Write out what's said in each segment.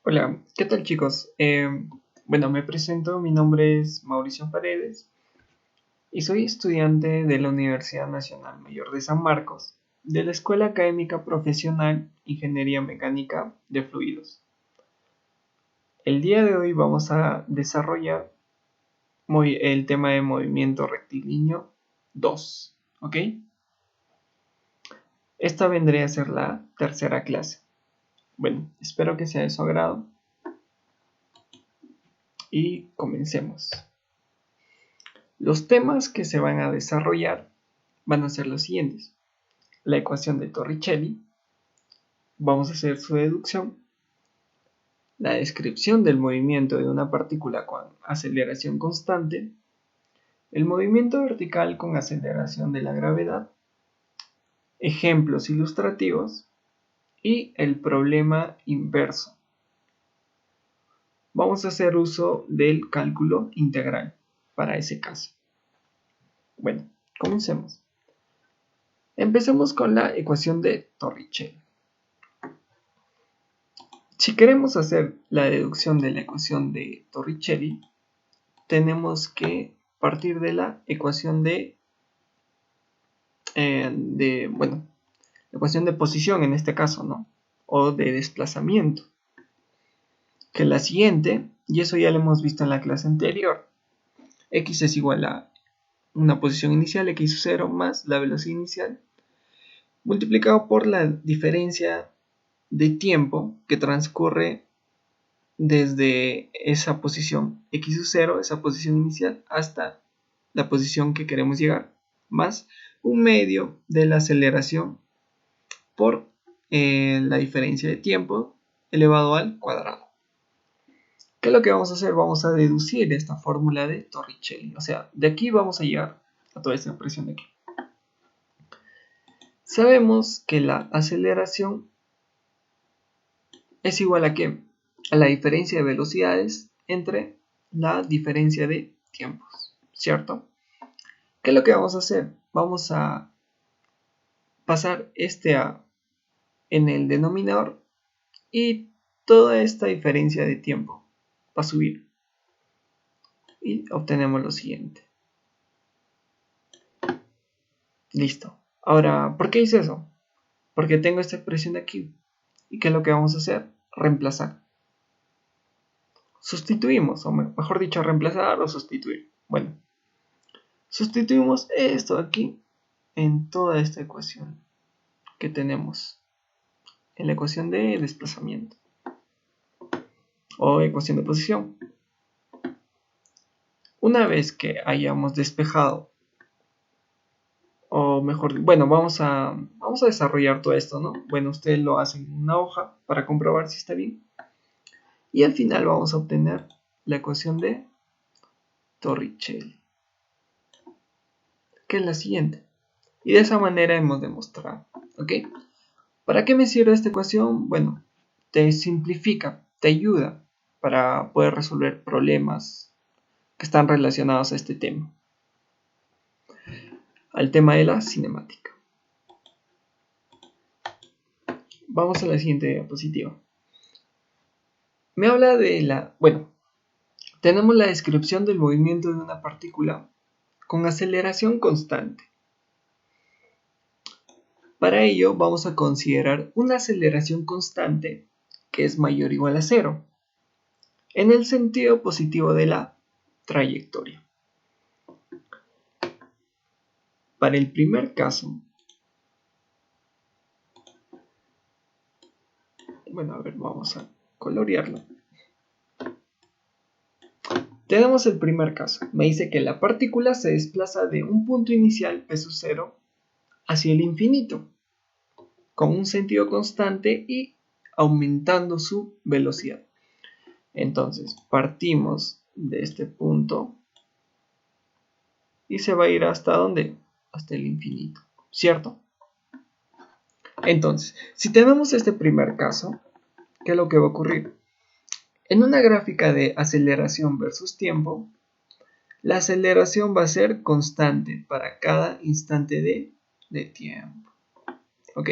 Hola, ¿qué tal chicos? Me presento, mi nombre es Mauricio Paredes y soy estudiante de la Universidad Nacional Mayor de San Marcos, de la Escuela Académica Profesional Ingeniería Mecánica de Fluidos. El día de hoy vamos a desarrollar el tema de movimiento rectilíneo 2, ¿ok? Esta vendría a ser la tercera clase. Bueno, espero que sea de su agrado y comencemos. Los temas que se van a desarrollar van a ser los siguientes: la ecuación de Torricelli, vamos a hacer su deducción, la descripción del movimiento de una partícula con aceleración constante, el movimiento vertical con aceleración de la gravedad, ejemplos ilustrativos y el problema inverso. Vamos a hacer uso del cálculo integral para ese caso. Bueno, comencemos. Empecemos con la ecuación de Torricelli. Si queremos hacer la deducción de la ecuación de Torricelli, tenemos que partir de la ecuación la ecuación de posición en este caso, ¿no? O de desplazamiento, que es la siguiente, y eso ya lo hemos visto en la clase anterior. X es igual a una posición inicial, x0 más la velocidad inicial, multiplicado por la diferencia de tiempo que transcurre desde esa posición x0, esa posición inicial, hasta la posición que queremos llegar, más un medio de la aceleración por la diferencia de tiempo elevado al cuadrado. ¿Qué es lo que vamos a hacer? Vamos a deducir esta fórmula de Torricelli. O sea, de aquí vamos a llegar a toda esta expresión de aquí. Sabemos que la aceleración es igual a ¿qué? A la diferencia de velocidades entre la diferencia de tiempos, ¿cierto? ¿Qué es lo que vamos a hacer? Vamos a pasar este A en el denominador y toda esta diferencia de tiempo va a subir y obtenemos lo siguiente. Listo. Ahora, ¿por qué hice eso? Porque tengo esta expresión de aquí. ¿Y qué es lo que vamos a hacer? Reemplazar. Sustituimos, o mejor dicho, reemplazar o sustituir. Bueno, sustituimos esto de aquí en toda esta ecuación que tenemos en la ecuación de desplazamiento o ecuación de posición. Una vez que hayamos despejado, o mejor, bueno, vamos a desarrollar todo esto, ¿no? Bueno, ustedes lo hacen en una hoja para comprobar si está bien. Y al final vamos a obtener la ecuación de Torricelli, que es la siguiente. Y de esa manera hemos demostrado, ¿ok? ¿Para qué me sirve esta ecuación? Bueno, te simplifica, te ayuda para poder resolver problemas que están relacionados a este tema, al tema de la cinemática. Vamos a la siguiente diapositiva. Me habla de tenemos la descripción del movimiento de una partícula con aceleración constante. Para ello vamos a considerar una aceleración constante que es mayor o igual a 0, en el sentido positivo de la trayectoria. Para el primer caso, vamos a colorearlo. Tenemos el primer caso. Me dice que la partícula se desplaza de un punto inicial peso 0 hacia el infinito, con un sentido constante y aumentando su velocidad. Entonces, partimos de este punto y se va a ir hasta ¿dónde? Hasta el infinito, ¿cierto? Entonces, si tenemos este primer caso, ¿qué es lo que va a ocurrir? En una gráfica de aceleración versus tiempo, la aceleración va a ser constante para cada instante de tiempo. ¿Ok?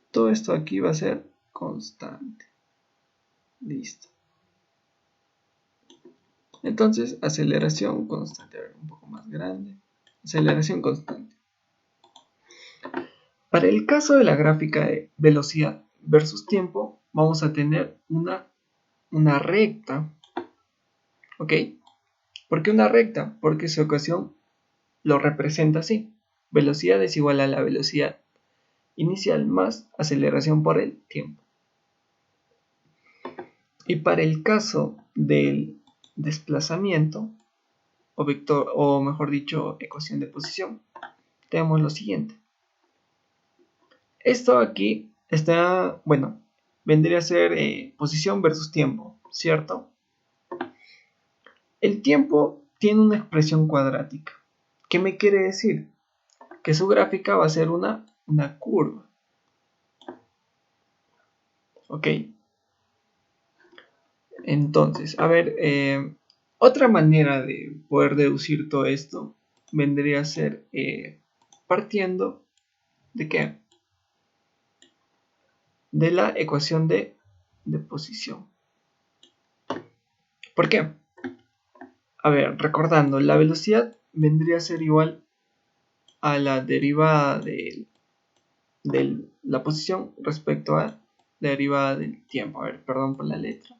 Todo esto aquí va a ser constante. Listo. Entonces, aceleración constante. A ver, un poco más grande. Aceleración constante. Para el caso de la gráfica de velocidad versus tiempo, vamos a tener una recta. ¿Ok? ¿Por qué una recta? Porque su ecuación lo representa así. Velocidad es igual a la velocidad inicial más aceleración por el tiempo. Y para el caso del desplazamiento, o vector, o mejor dicho, ecuación de posición, tenemos lo siguiente. Esto aquí está, bueno, vendría a ser posición versus tiempo, ¿cierto? El tiempo tiene una expresión cuadrática. ¿Qué me quiere decir? Que su gráfica va a ser una curva. ¿Ok? Entonces, a ver, otra manera de poder deducir todo esto vendría a ser partiendo ¿de qué? De la ecuación de posición. ¿Por qué? A ver, recordando, la velocidad vendría a ser igual a la derivada de la posición respecto a la derivada del tiempo. A ver, perdón por la letra.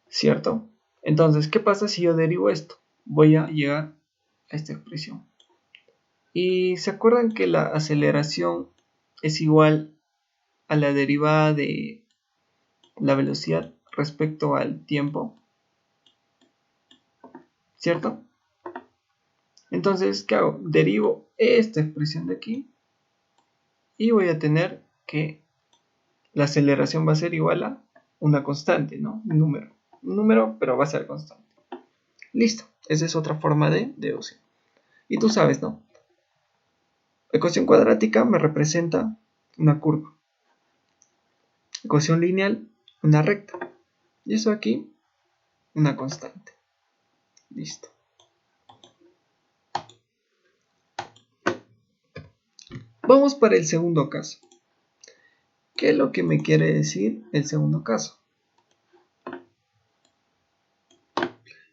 ¿Cierto? Entonces, ¿qué pasa si yo derivo esto? Voy a llegar a esta expresión. ¿Y se acuerdan que la aceleración es igual a la derivada de la velocidad respecto al tiempo? ¿Cierto? Entonces, ¿qué hago? Derivo esta expresión de aquí y voy a tener que la aceleración va a ser igual a una constante, ¿no? Un número, pero va a ser constante. Listo, esa es otra forma de deducir. Y tú sabes, ¿no? Ecuación cuadrática me representa una curva. Ecuación lineal, una recta. Y eso aquí, una constante. Listo. Vamos para el segundo caso. ¿Qué es lo que me quiere decir el segundo caso?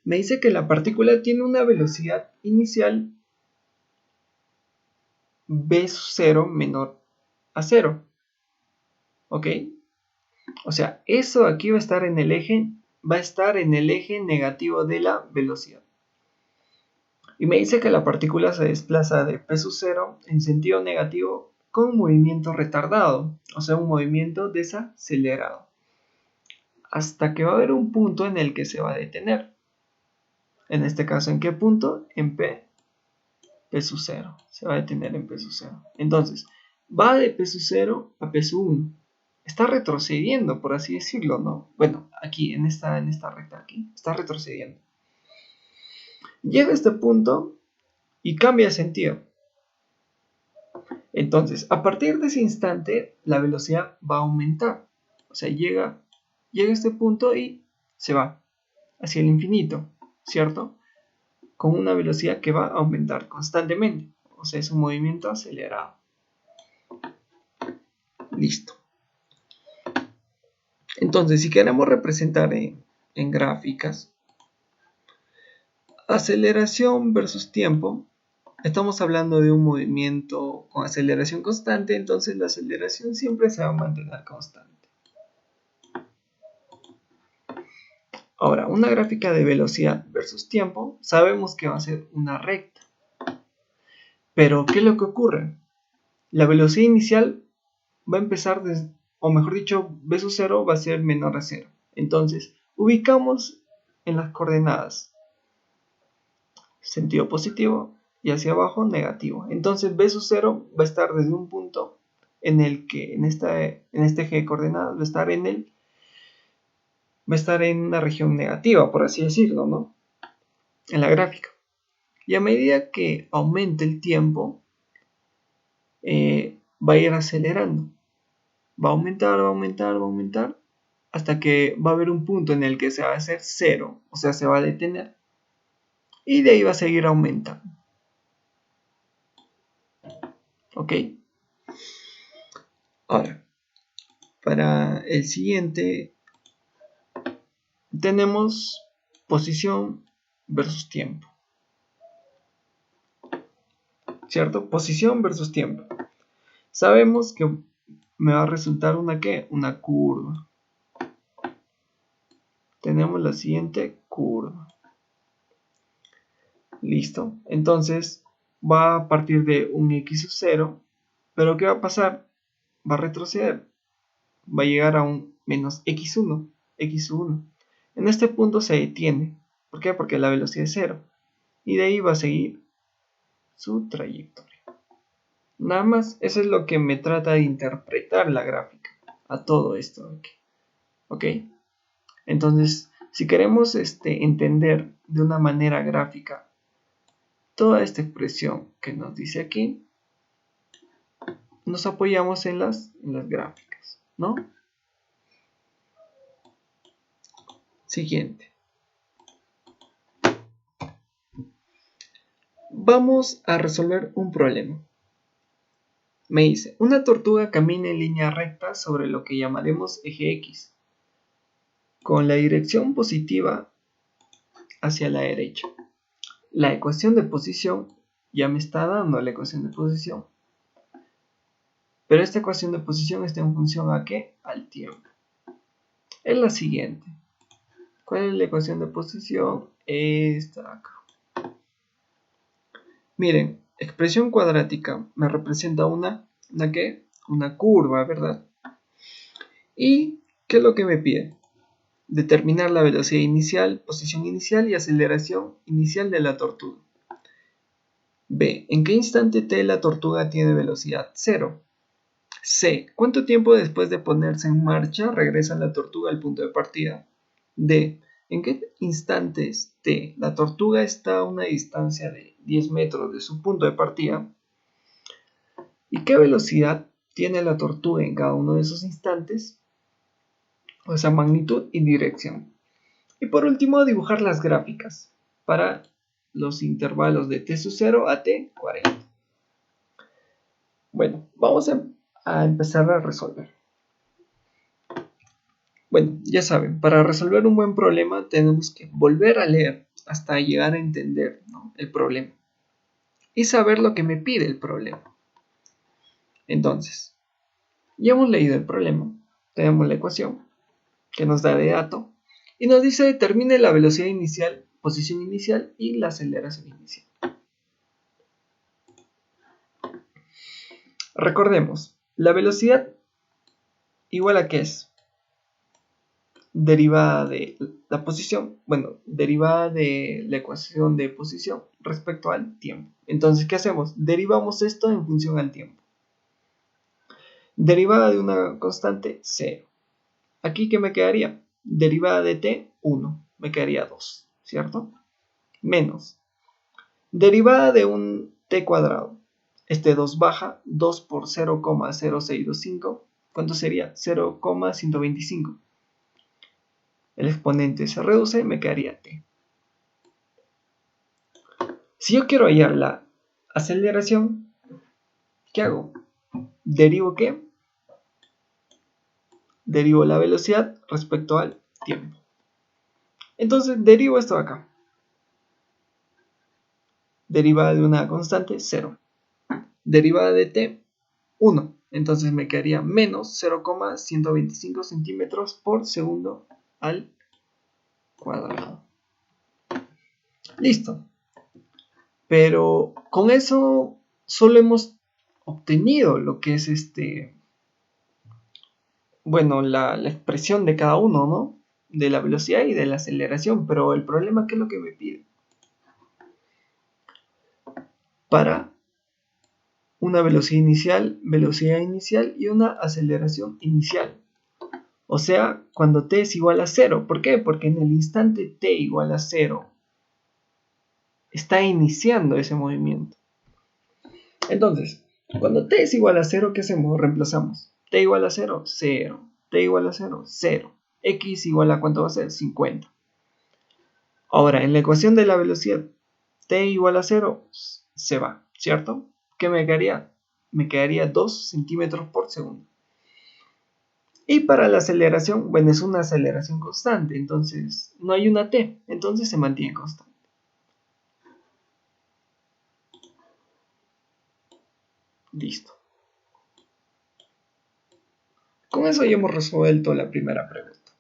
Me dice que la partícula tiene una velocidad inicial v sub 0 menor a 0. ¿Ok? O sea, eso aquí va a estar en el eje negativo de la velocidad. Y me dice que la partícula se desplaza de p sub 0 en sentido negativo con un movimiento retardado, o sea, un movimiento desacelerado, hasta que va a haber un punto en el que se va a detener. En este caso, ¿en qué punto? En p sub 0. Se va a detener en p sub 0. Entonces, va de p sub 0 a p sub 1. Está retrocediendo, por así decirlo, ¿no? Bueno, aquí, en esta recta aquí, está retrocediendo. Llega a este punto y cambia de sentido. Entonces, a partir de ese instante, la velocidad va a aumentar. O sea, llega a este punto y se va hacia el infinito, ¿cierto? Con una velocidad que va a aumentar constantemente. O sea, es un movimiento acelerado. Listo. Entonces, si queremos representar en gráficas, aceleración versus tiempo, estamos hablando de un movimiento con aceleración constante, entonces la aceleración siempre se va a mantener constante. Ahora, una gráfica de velocidad versus tiempo, sabemos que va a ser una recta. Pero, ¿qué es lo que ocurre? La velocidad inicial va a empezar desde, o mejor dicho, v sub 0 va a ser menor a 0. Entonces, ubicamos en las coordenadas sentido positivo y hacia abajo negativo. Entonces, v sub 0 va a estar desde un punto en el que en este eje de coordenadas va a estar en una región negativa, por así decirlo, ¿no? En la gráfica. Y a medida que aumente el tiempo, va a ir acelerando. Va a aumentar, va a aumentar, va a aumentar, hasta que va a haber un punto en el que se va a hacer 0, o sea, se va a detener. Y de ahí va a seguir aumentando. ¿Ok? Ahora, Para el siguiente tenemos posición versus tiempo, ¿cierto? Posición versus tiempo. Sabemos que me va a resultar una ¿qué? Una curva. Tenemos la siguiente curva. Listo. Entonces va a partir de un x sub 0. Pero ¿qué va a pasar? Va a retroceder. Va a llegar a un menos x1. X sub 1. En este punto se detiene. ¿Por qué? Porque la velocidad es 0. Y de ahí va a seguir su trayectoria. Nada más, eso es lo que me trata de interpretar la gráfica a todo esto aquí. ¿Ok? Entonces, si queremos entender de una manera gráfica toda esta expresión que nos dice aquí, nos apoyamos en las gráficas, ¿no? Siguiente. Vamos a resolver un problema. Me dice, una tortuga camina en línea recta sobre lo que llamaremos eje X, con la dirección positiva hacia la derecha. La ecuación de posición ya me está dando la ecuación de posición. Pero esta ecuación de posición está en función ¿a qué? Al tiempo. Es la siguiente. ¿Cuál es la ecuación de posición? Esta acá. Miren, expresión cuadrática me representa ¿una qué? Una curva, ¿verdad? ¿Y qué es lo que me pide? Determinar la velocidad inicial, posición inicial y aceleración inicial de la tortuga. B. ¿En qué instante t la tortuga tiene velocidad 0? C. ¿Cuánto tiempo después de ponerse en marcha regresa la tortuga al punto de partida? D. ¿En qué instantes t la tortuga está a una distancia de 10 metros de su punto de partida? ¿Y qué velocidad tiene la tortuga en cada uno de esos instantes? O sea, magnitud y dirección. Y por último, dibujar las gráficas para los intervalos de t sub 0 a t 40. Bueno, vamos a empezar a resolver. Bueno, ya saben, para resolver un buen problema tenemos que volver a leer hasta llegar a entender, ¿no?, el problema y saber lo que me pide el problema. Entonces, ya hemos leído el problema, tenemos la ecuación que nos da de dato y nos dice determine la velocidad inicial, posición inicial y la aceleración inicial. Recordemos, la velocidad igual a ¿qué es? Derivada de la posición, bueno, derivada de la ecuación de posición respecto al tiempo. Entonces, ¿qué hacemos? Derivamos esto en función al tiempo. Derivada de una constante, 0. Aquí, ¿qué me quedaría? Derivada de t, 1. Me quedaría 2, ¿cierto? Menos. Derivada de un t cuadrado. Este 2 baja, 2 por 0,0625. ¿Cuánto sería? 0,125. El exponente se reduce, me quedaría t. Si yo quiero hallar la aceleración, ¿qué hago? ¿Derivo qué? Derivo la velocidad respecto al tiempo. Entonces derivo esto de acá. Derivada de una constante, 0. Derivada de t, 1. Entonces me quedaría menos 0,125 centímetros por segundo al cuadrado. Listo. Pero con eso solo hemos obtenido lo que es bueno, la expresión de cada uno, ¿no? De la velocidad y de la aceleración. Pero el problema, ¿qué es lo que me pide? Para una velocidad inicial y una aceleración inicial. O sea, cuando t es igual a 0. ¿Por qué? Porque en el instante t igual a 0 está iniciando ese movimiento. Entonces, cuando t es igual a 0, ¿qué hacemos? Reemplazamos. T igual a 0, 0. T igual a 0, 0. X igual a ¿cuánto va a ser? 50. Ahora, en la ecuación de la velocidad, t igual a 0, se va, ¿cierto? ¿Qué me quedaría? Me quedaría 2 centímetros por segundo. Y para la aceleración, bueno, es una aceleración constante, entonces no hay una t, entonces se mantiene constante. Listo. Con eso ya hemos resuelto la primera pregunta.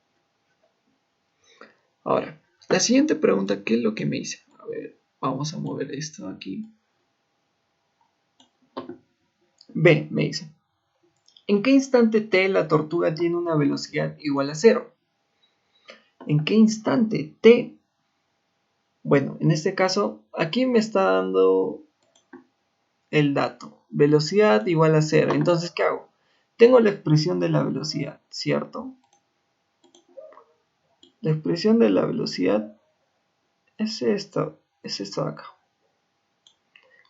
Ahora, la siguiente pregunta, ¿qué es lo que me dice? A ver, vamos a mover esto aquí. B, me dice. ¿En qué instante t la tortuga tiene una velocidad igual a 0? ¿En qué instante t? Bueno, en este caso, aquí me está dando el dato. Velocidad igual a 0. Entonces, ¿qué hago? Tengo la expresión de la velocidad, ¿cierto? La expresión de la velocidad es esto de acá.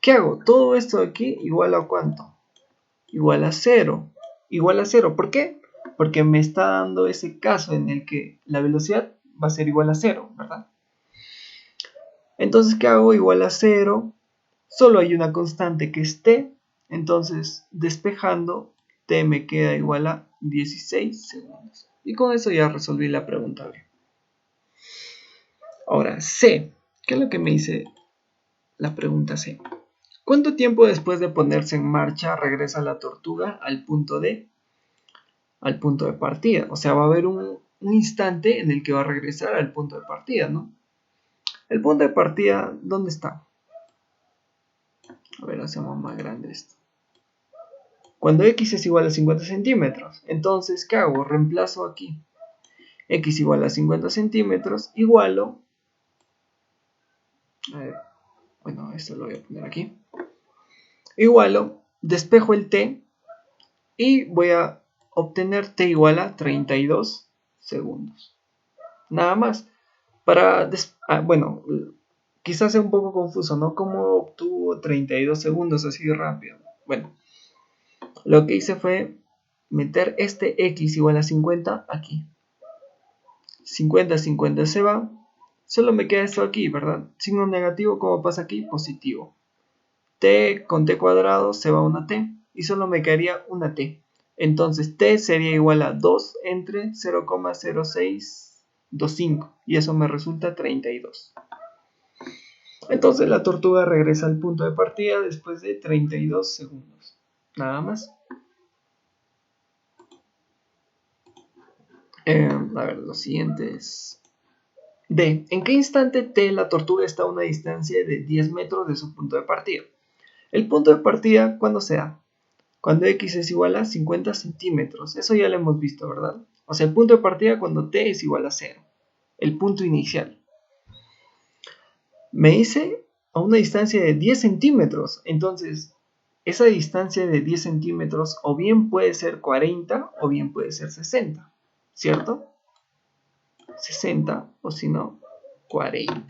¿Qué hago? Todo esto de aquí igual a ¿cuánto? Igual a 0. Igual a 0. ¿Por qué? Porque me está dando ese caso en el que la velocidad va a ser igual a 0, ¿verdad? Entonces, ¿qué hago? Igual a 0. Solo hay una constante que es t. Entonces, despejando, t me queda igual a 16 segundos. Y con eso ya resolví la pregunta B. Ahora, C. ¿Qué es lo que me dice la pregunta C? ¿Cuánto tiempo después de ponerse en marcha regresa la tortuga al punto de partida? O sea, va a haber un instante en el que va a regresar al punto de partida, ¿no? El punto de partida, ¿dónde está? A ver, hacemos más grande esto. Cuando x es igual a 50 centímetros, entonces, ¿qué hago? Reemplazo aquí. X igual a 50 centímetros, igualo. A ver, bueno, esto lo voy a poner aquí. Igualo, despejo el t y voy a obtener t igual a 32 segundos. Nada más. Bueno, quizás sea un poco confuso, ¿no? ¿Cómo obtuvo 32 segundos así rápido? Bueno, lo que hice fue meter este x igual a 50 aquí. 50, 50 se va. Solo me queda esto aquí, ¿verdad? Signo negativo, ¿cómo pasa aquí? Positivo. T con t cuadrado se va una t. Y solo me quedaría una t. Entonces t sería igual a 2 entre 0,0625. Y eso me resulta 32. Entonces la tortuga regresa al punto de partida después de 32 segundos. Nada más. A ver, lo siguiente es D. ¿En qué instante t la tortuga está a una distancia de 10 metros de su punto de partida? El punto de partida, ¿cuándo se da? Cuando x es igual a 50 centímetros. Eso ya lo hemos visto, ¿verdad? O sea, el punto de partida cuando t es igual a 0. El punto inicial. Me dice a una distancia de 10 centímetros. Entonces, esa distancia de 10 centímetros o bien puede ser 40 o bien puede ser 60. ¿Cierto? 60 o si no, 40.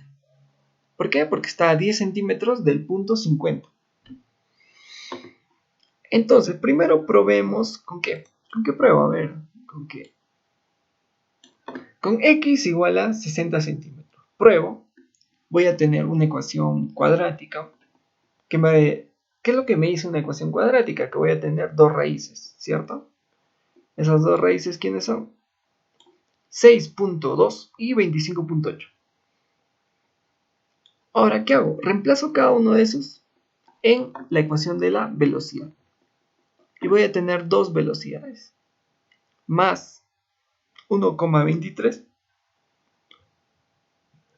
¿Por qué? Porque está a 10 centímetros del punto 50. Entonces, primero probemos con qué. ¿Con qué pruebo? A ver, ¿con qué? Con x igual a 60 centímetros. Pruebo. Voy a tener una ecuación cuadrática. ¿Qué es lo que me dice una ecuación cuadrática? Que voy a tener dos raíces, ¿cierto? Esas dos raíces, ¿quiénes son? 6.2 y 25.8. Ahora, ¿qué hago? Reemplazo cada uno de esos en la ecuación de la velocidad. Y voy a tener dos velocidades. Más 1,23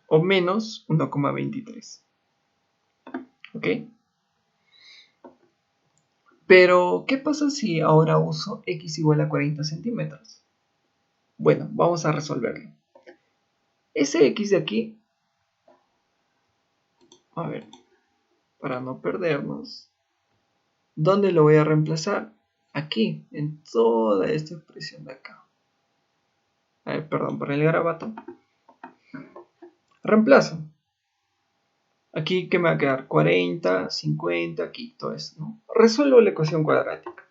o menos 1,23. ¿Ok? Pero, ¿qué pasa si ahora uso x igual a 40 centímetros? Bueno, vamos a resolverlo. Ese x de aquí, a ver, para no perdernos, ¿dónde lo voy a reemplazar? Aquí, en toda esta expresión de acá. A ver, perdón por el garabato. Reemplazo. Aquí, ¿qué me va a quedar? 40, 50, aquí, todo eso, ¿no? Resuelvo la ecuación cuadrática.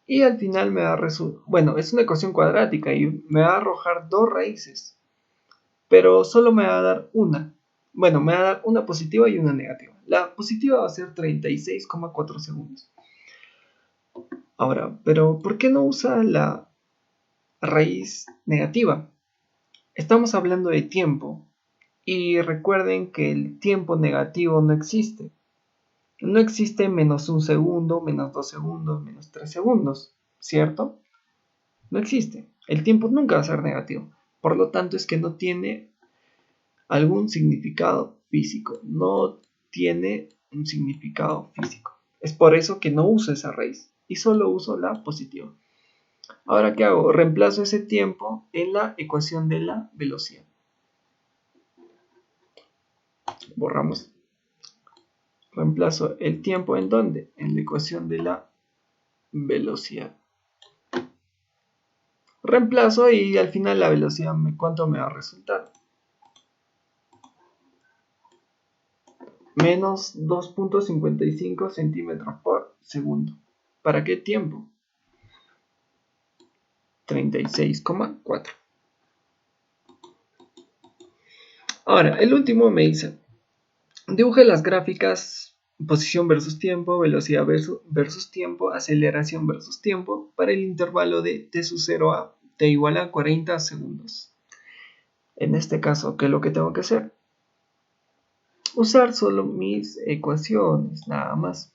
Y al final me va a resultar, bueno, es una ecuación cuadrática y me va a arrojar dos raíces. Pero solo me va a dar una. Bueno, me va a dar una positiva y una negativa. La positiva va a ser 36,4 segundos. Ahora, pero ¿por qué no usa la raíz negativa? Estamos hablando de tiempo y recuerden que el tiempo negativo no existe. No existe menos un segundo, menos 2 segundos, menos 3 segundos, ¿cierto? No existe. El tiempo nunca va a ser negativo. Por lo tanto, es que no tiene algún significado físico. No tiene un significado físico. Es por eso que no uso esa raíz y solo uso la positiva. Ahora, ¿qué hago? Reemplazo ese tiempo en la ecuación de la velocidad. Borramos. Reemplazo el tiempo en ¿dónde? En la ecuación de la velocidad. Reemplazo y al final la velocidad, ¿cuánto me va a resultar? Menos 2.55 centímetros por segundo. ¿Para qué tiempo? 36,4. Ahora, el último me dice, dibuje las gráficas posición versus tiempo, velocidad versus tiempo, aceleración versus tiempo para el intervalo de t sub 0 a t igual a 40 segundos. En este caso, ¿qué es lo que tengo que hacer? Usar solo mis ecuaciones, nada más.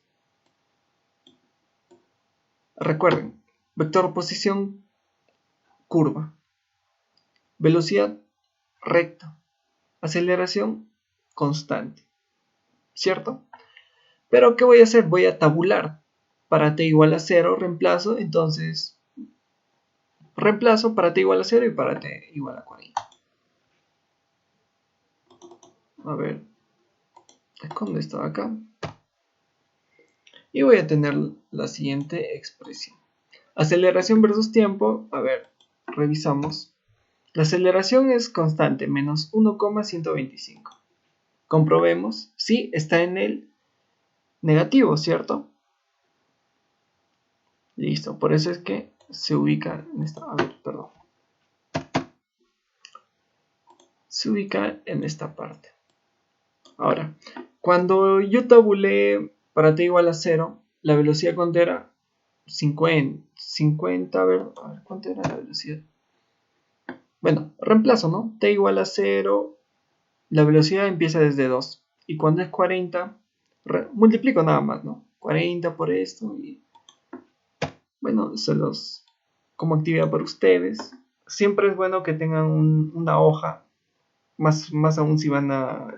Recuerden, vector posición, curva. Velocidad, recta. Aceleración, constante. ¿Cierto? Pero ¿qué voy a hacer? Voy a tabular. Para t igual a 0 reemplazo, entonces reemplazo para t igual a 0 y para t igual a 40. A ver, escondo esto acá. Y voy a tener la siguiente expresión. Aceleración versus tiempo, a ver, revisamos. La aceleración es constante, menos 1,125. Comprobemos si está en el negativo, ¿cierto? Listo, por eso es que se ubica en esta, a ver, perdón. Se ubica en esta parte. Ahora, cuando yo tabulé para t igual a 0, la velocidad cuánto era 50, a ver, ¿cuánto era la velocidad? Bueno, reemplazo, ¿no? T igual a 0, la velocidad empieza desde 2. Y cuando es 40, multiplico nada más, ¿no? 40 por esto y... Bueno, se los... como actividad para ustedes. Siempre es bueno que tengan una hoja, más aún si van a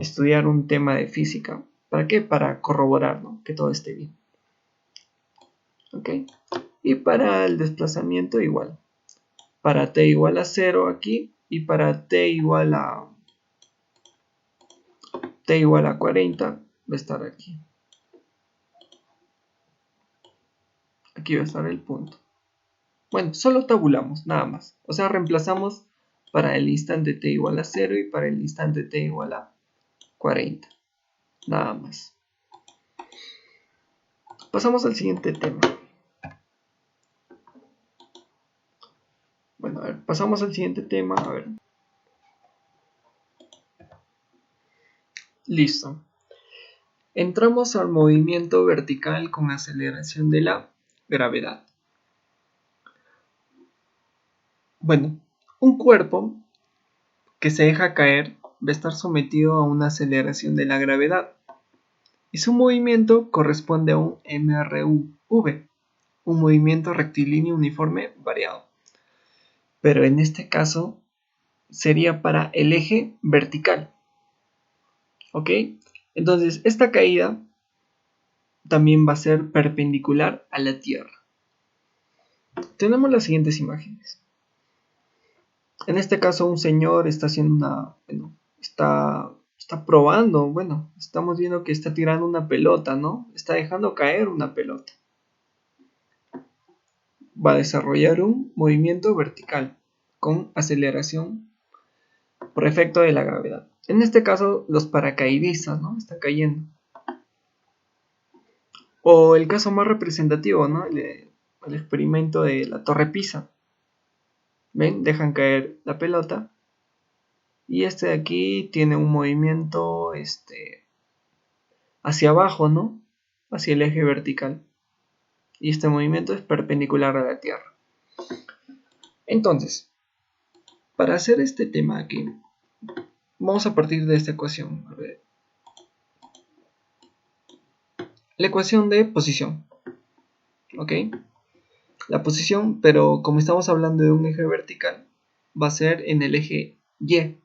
estudiar un tema de física. ¿Para qué? Para corroborar, ¿no? Que todo esté bien. ¿Ok? Y para el desplazamiento igual. Para t igual a 0 aquí y para t igual a 40 va a estar aquí. Aquí va a estar el punto. Bueno, solo tabulamos, nada más. O sea, reemplazamos para el instante t igual a 0 y para el instante t igual a 40. Nada más. Pasamos al siguiente tema. Bueno, a ver, pasamos al siguiente tema. A ver. Listo. Entramos al movimiento vertical con aceleración de la gravedad. Bueno, un cuerpo que se deja caer va a estar sometido a una aceleración de la gravedad y su movimiento corresponde a un MRV, un movimiento rectilíneo uniforme variado. Pero en este caso sería para el eje vertical. ¿Ok? Entonces esta caída también va a ser perpendicular a la Tierra. Tenemos las siguientes imágenes. En este caso un señor está haciendo una... Bueno, está probando, bueno, estamos viendo que está tirando una pelota, ¿no? Está dejando caer una pelota. Va a desarrollar un movimiento vertical con aceleración por efecto de la gravedad. En este caso, los paracaidistas, ¿no? Están cayendo. O el caso más representativo, ¿no? El experimento de la Torre Pisa. ¿Ven? Dejan caer la pelota. Y este de aquí tiene un movimiento hacia abajo, ¿no? Hacia el eje vertical. y este movimiento es perpendicular a la Tierra. Entonces, para hacer este tema aquí, vamos a partir de esta ecuación. A ver. La ecuación de posición. ¿Ok? La posición, pero como estamos hablando de un eje vertical, va a ser en el eje Y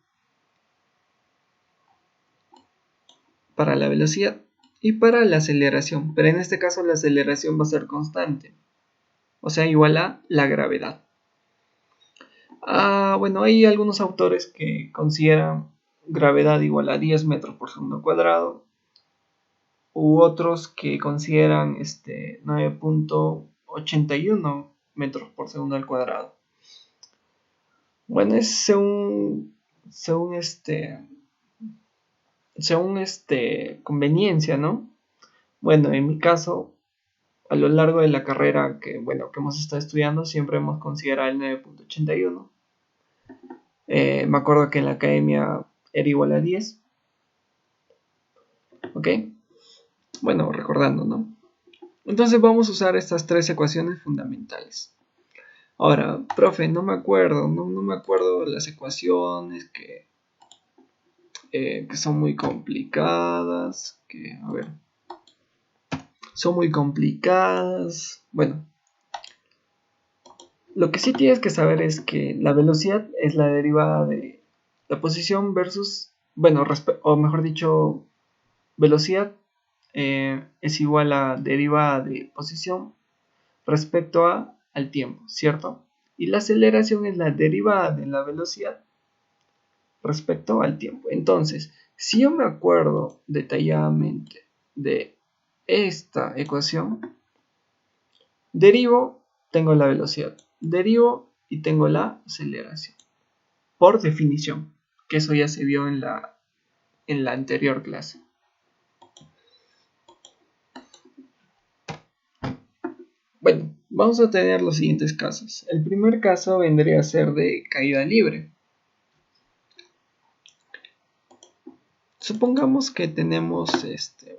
para la velocidad y para la aceleración, pero en este caso la aceleración va a ser constante, o sea, igual a la gravedad. Bueno, hay algunos autores que consideran gravedad igual a 10 metros por segundo cuadrado, u otros que consideran 9.81 metros por segundo al cuadrado. Bueno, es según conveniencia, ¿no? Bueno, en mi caso, a lo largo de la carrera que hemos estado estudiando, siempre hemos considerado el 9.81. Me acuerdo que en la academia era igual a 10. ¿Ok? Bueno, recordando, ¿no? Entonces vamos a usar estas tres ecuaciones fundamentales. Ahora, profe, no me acuerdo de las ecuaciones que son muy complicadas, son muy complicadas. Bueno, lo que sí tienes que saber es que la velocidad es la derivada de la posición versus, o mejor dicho, velocidad es igual a derivada de posición respecto al tiempo, ¿cierto? Y la aceleración es la derivada de la velocidad respecto al tiempo. Entonces, si yo me acuerdo detalladamente de esta ecuación, derivo, tengo la velocidad, derivo y tengo la aceleración. Por definición, que eso ya se vio en la anterior clase. Bueno, vamos a tener los siguientes casos. El primer caso vendría a ser de caída libre. Supongamos que tenemos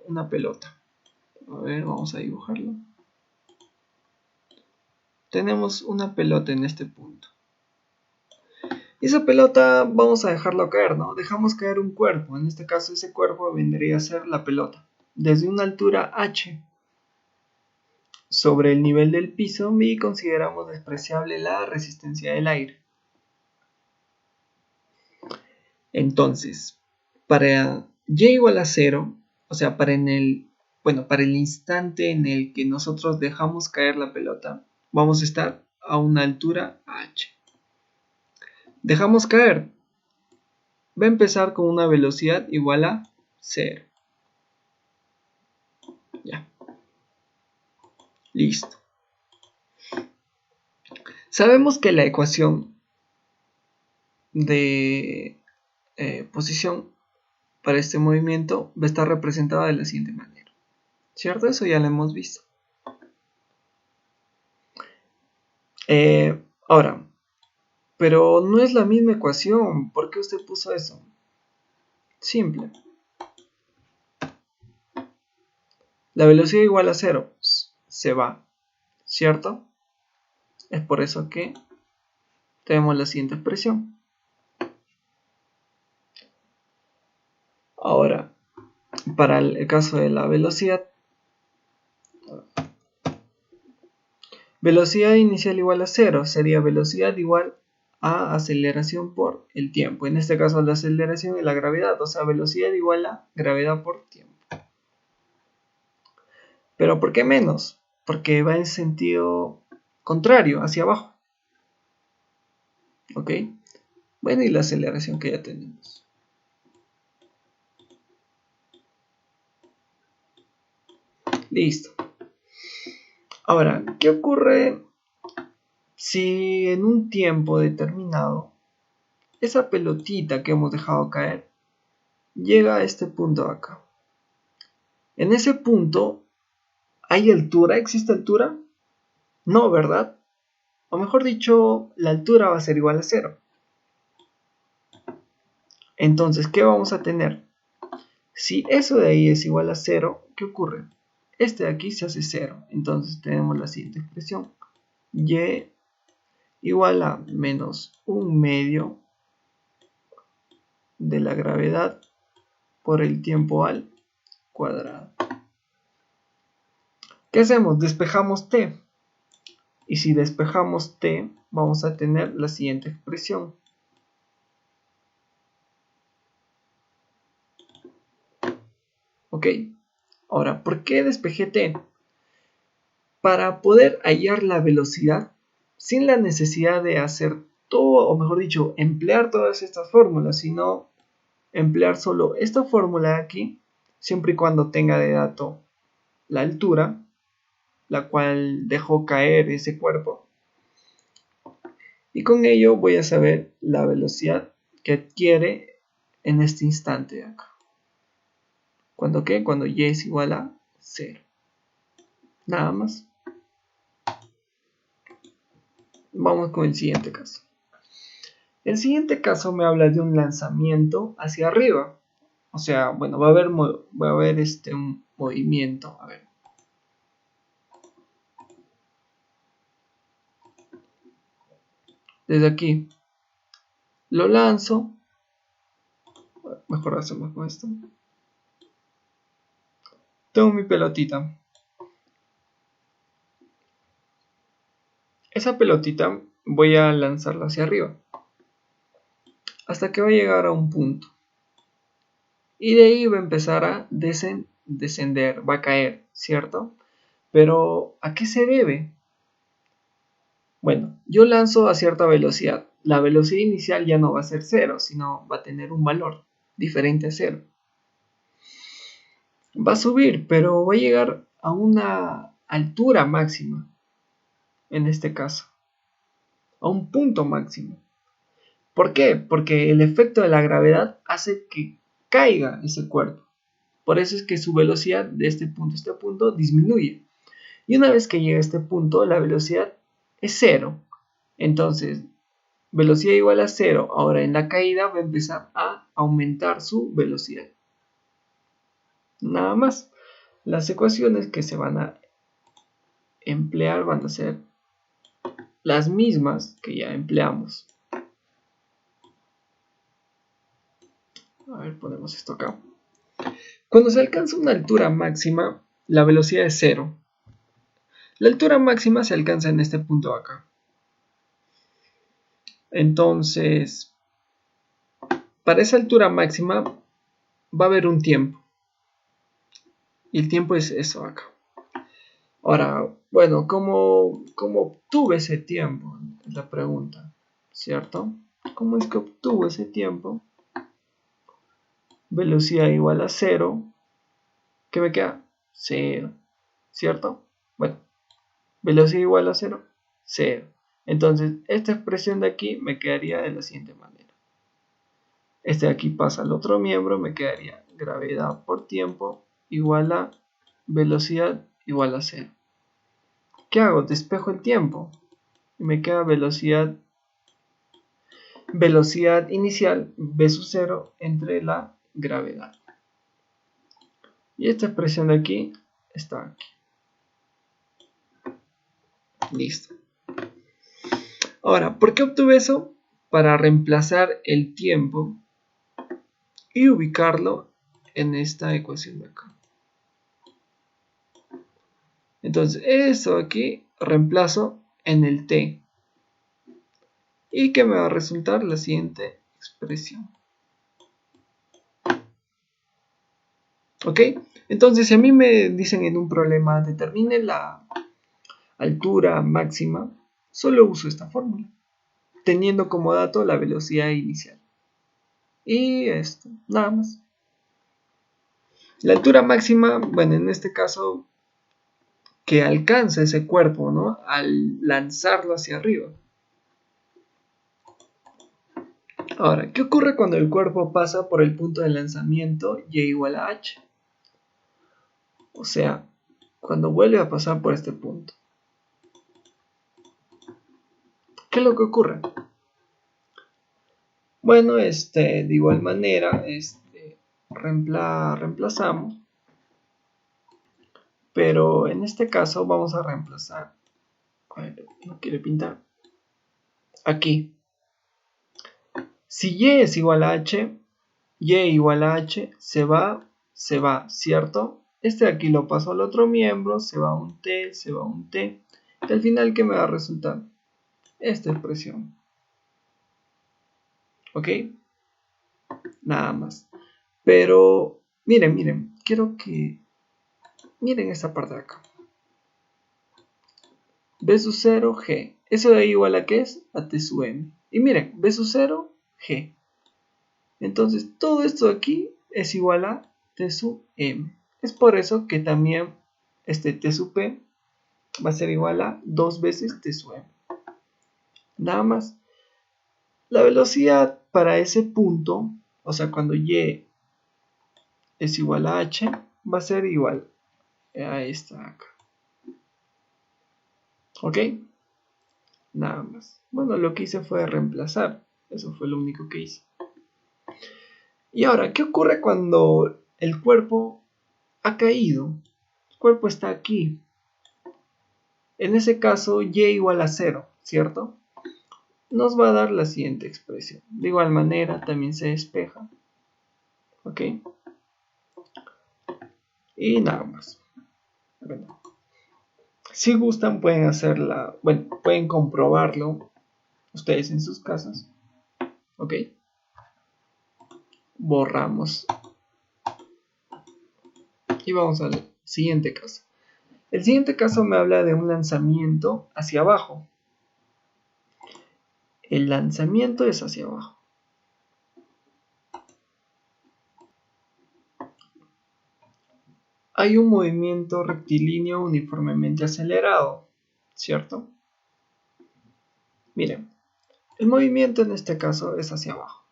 una pelota. A ver, vamos a dibujarlo. Tenemos una pelota en este punto. Y esa pelota vamos a dejarlo caer, ¿no? Dejamos caer un cuerpo. En este caso ese cuerpo vendría a ser la pelota. Desde una altura h sobre el nivel del piso y consideramos despreciable la resistencia del aire. Entonces, para y igual a 0, o sea, para el instante en el que nosotros dejamos caer la pelota, vamos a estar a una altura h. Dejamos caer. Va a empezar con una velocidad igual a 0. Ya. Listo. Sabemos que la ecuación de posición para este movimiento va a estar representada de la siguiente manera. ¿Cierto? Eso ya lo hemos visto. Ahora, pero no es la misma ecuación. ¿Por qué usted puso eso? Simple. La velocidad igual a 0 se va, ¿cierto? Es por eso que tenemos la siguiente expresión. Ahora, para el caso de la velocidad, velocidad inicial igual a 0 sería velocidad igual a aceleración por el tiempo. En este caso la aceleración es la gravedad, o sea, velocidad igual a gravedad por tiempo. ¿Pero por qué menos? Porque va en sentido contrario, hacia abajo. ¿Ok? Bueno, y la aceleración que ya tenemos. Listo. Ahora, ¿qué ocurre si en un tiempo determinado esa pelotita que hemos dejado caer llega a este punto de acá? En ese punto, ¿hay altura? ¿Existe altura? No, ¿verdad? O mejor dicho, la altura va a ser igual a 0. Entonces, ¿qué vamos a tener? Si eso de ahí es igual a 0, ¿qué ocurre? este de aquí se hace 0. Entonces tenemos la siguiente expresión. Y igual a menos 1/2 de la gravedad por el tiempo al cuadrado. ¿Qué hacemos? Despejamos t. Y si despejamos t, vamos a tener la siguiente expresión. Ok. Ahora, ¿por qué despejé t? Para poder hallar la velocidad sin la necesidad de hacer todo, o mejor dicho, emplear todas estas fórmulas, sino emplear solo esta fórmula de aquí, siempre y cuando tenga de dato la altura, la cual dejó caer ese cuerpo. Y con ello voy a saber la velocidad que adquiere en este instante de acá. ¿Cuándo qué? Cuando y es igual a 0. Nada más. Vamos con el siguiente caso. El siguiente caso me habla de un lanzamiento hacia arriba. O sea, bueno, va a haber un movimiento. A ver. Desde aquí lo lanzo. Mejor hacemos con esto. Tengo mi pelotita. Esa pelotita voy a lanzarla hacia arriba. Hasta que va a llegar a un punto. Y de ahí va a empezar a descender, va a caer, ¿cierto? Pero, ¿a qué se debe? Bueno, yo lanzo a cierta velocidad. La velocidad inicial ya no va a ser 0, sino va a tener un valor diferente a 0. Va a subir, pero va a llegar a una altura máxima, en este caso, a un punto máximo. ¿Por qué? Porque el efecto de la gravedad hace que caiga ese cuerpo. Por eso es que su velocidad de este punto a este punto disminuye. Y una vez que llega a este punto, la velocidad es 0. Entonces, velocidad igual a 0. Ahora en la caída va a empezar a aumentar su velocidad. Nada más. Las ecuaciones que se van a emplear van a ser las mismas que ya empleamos. A ver, ponemos esto acá. Cuando se alcanza una altura máxima, la velocidad es 0. La altura máxima se alcanza en este punto acá. Entonces, para esa altura máxima va a haber un tiempo. Y el tiempo es eso acá. Ahora, bueno, ¿cómo obtuve ese tiempo? Es la pregunta, ¿cierto? ¿Cómo es que obtuve ese tiempo? Velocidad igual a 0. ¿Qué me queda? 0, ¿cierto? Bueno, velocidad igual a 0, 0. Entonces, esta expresión de aquí me quedaría de la siguiente manera. Este de aquí pasa al otro miembro, me quedaría gravedad por tiempo igual a velocidad igual a 0. ¿Qué hago? Despejo el tiempo. Y me queda velocidad inicial v sub 0 entre la gravedad. Y esta expresión de aquí está aquí. Listo. Ahora, ¿por qué obtuve eso? Para reemplazar el tiempo y ubicarlo en esta ecuación de acá. Entonces, eso aquí reemplazo en el t. ¿Y qué me va a resultar? La siguiente expresión. ¿Ok? Entonces, si a mí me dicen en un problema, determine la altura máxima, solo uso esta fórmula, teniendo como dato la velocidad inicial. Y esto, nada más. La altura máxima, bueno, en este caso, que alcanza ese cuerpo, ¿no? Al lanzarlo hacia arriba. Ahora, ¿qué ocurre cuando el cuerpo pasa por el punto de lanzamiento y igual a h? O sea, cuando vuelve a pasar por este punto. ¿Qué es lo que ocurre? Bueno, de igual manera, reemplazamos pero en este caso vamos a reemplazar. A ver, no quiere pintar. Aquí. Si y es igual a h, y igual a h, se va, ¿cierto? Este de aquí lo paso al otro miembro, se va un t, se va un t. Y al final, ¿qué me va a resultar? Esta expresión. ¿Ok? Nada más. Pero, miren, quiero que miren esta parte de acá. B sub 0, G. ¿Eso de ahí igual a qué es? A T sub M. Y miren, B sub 0, G. Entonces, todo esto de aquí es igual a T sub M. Es por eso que también este T sub P va a ser igual a 2 veces T sub M. Nada más. La velocidad para ese punto, o sea, cuando Y es igual a H, va a ser igual a esta acá. ¿Ok? Nada más. Bueno, lo que hice fue reemplazar. Eso fue lo único que hice. Y ahora, ¿qué ocurre cuando el cuerpo ha caído? El cuerpo está aquí. En ese caso, y igual a 0, ¿cierto? Nos va a dar la siguiente expresión. De igual manera, también se despeja. ¿Ok? Y nada más. Bueno, si gustan, pueden hacerla. Bueno, pueden comprobarlo ustedes en sus casas. ¿Ok? Borramos. Y vamos al siguiente caso. El siguiente caso me habla de un lanzamiento hacia abajo. El lanzamiento es hacia abajo. Hay un movimiento rectilíneo uniformemente acelerado, ¿cierto? Miren, el movimiento en este caso es hacia abajo.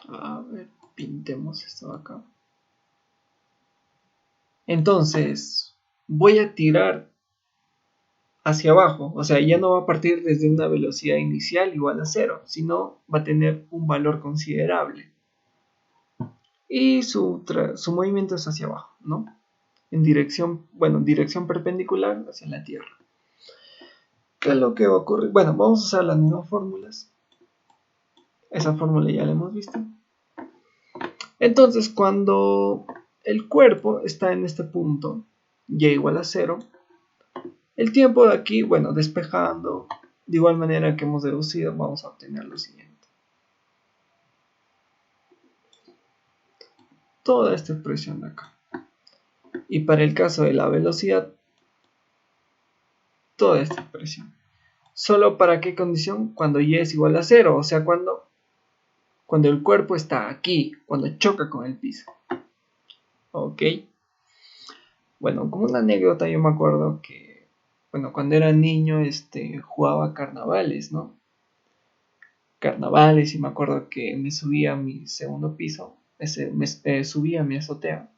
A ver, pintemos esto acá. Entonces, voy a tirar hacia abajo, o sea, ya no va a partir desde una velocidad inicial igual a 0, sino va a tener un valor considerable. Y su movimiento es hacia abajo, ¿no? En dirección, bueno, dirección perpendicular hacia la Tierra. ¿Qué es lo que va a ocurrir? Bueno, vamos a usar las mismas fórmulas. Esa fórmula ya la hemos visto. Entonces, cuando el cuerpo está en este punto, y igual a 0, el tiempo de aquí, bueno, despejando, de igual manera que hemos deducido, vamos a obtener lo siguiente. Toda esta expresión de acá. Y para el caso de la velocidad, toda esta expresión. ¿Solo para qué condición? Cuando y es igual a 0, o sea, cuando el cuerpo está aquí, cuando choca con el piso. ¿Ok? Bueno, como una anécdota, yo me acuerdo que, bueno, cuando era niño, jugaba carnavales, ¿no? Carnavales, y me acuerdo que me subía a mi segundo piso, subía a mi azotea,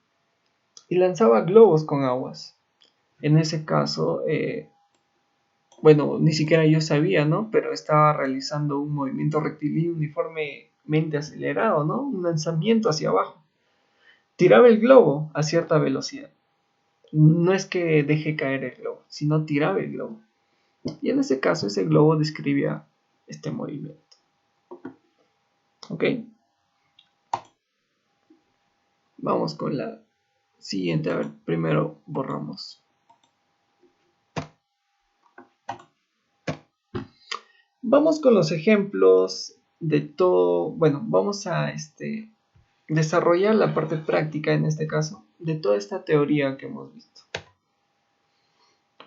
y lanzaba globos con aguas. En ese caso, bueno, ni siquiera yo sabía, ¿no? Pero estaba realizando un movimiento rectilíneo uniformemente acelerado, ¿no? Un lanzamiento hacia abajo. Tiraba el globo a cierta velocidad. No es que deje caer el globo, sino tiraba el globo. Y en ese caso, ese globo describía este movimiento. ¿Ok? Vamos con la siguiente. A ver, primero borramos. Vamos con los ejemplos de todo. Bueno, vamos a desarrollar la parte práctica en este caso de toda esta teoría que hemos visto.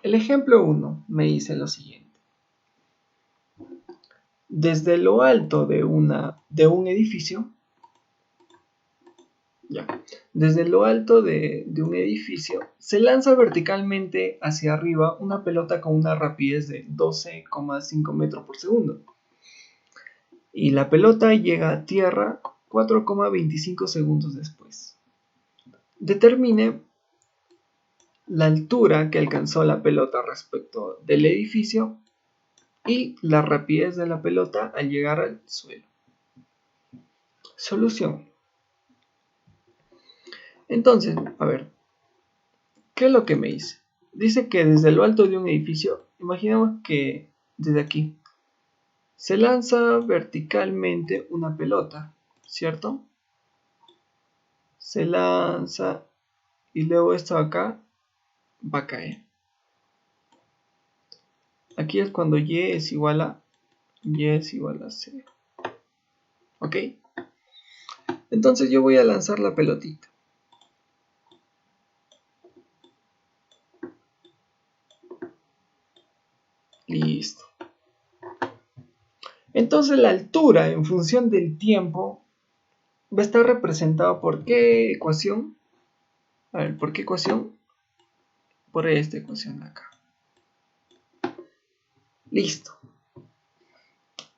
El ejemplo 1 me dice lo siguiente. Desde lo alto de un edificio, desde lo alto de un edificio se lanza verticalmente hacia arriba una pelota con una rapidez de 12,5 metros por segundo. Y la pelota llega a tierra 4,25 segundos después. Determine la altura que alcanzó la pelota respecto del edificio y la rapidez de la pelota al llegar al suelo. Solución. Entonces, a ver, ¿qué es lo que me dice? Dice que desde lo alto de un edificio, imaginemos que desde aquí, se lanza verticalmente una pelota, ¿cierto? Se lanza y luego esto acá va a caer. Aquí es cuando y es igual a 0. ¿Ok? Entonces yo voy a lanzar la pelotita. Listo. Entonces la altura en función del tiempo va a estar representada por ¿qué ecuación? A ver, ¿por qué ecuación? Por esta ecuación de acá. Listo.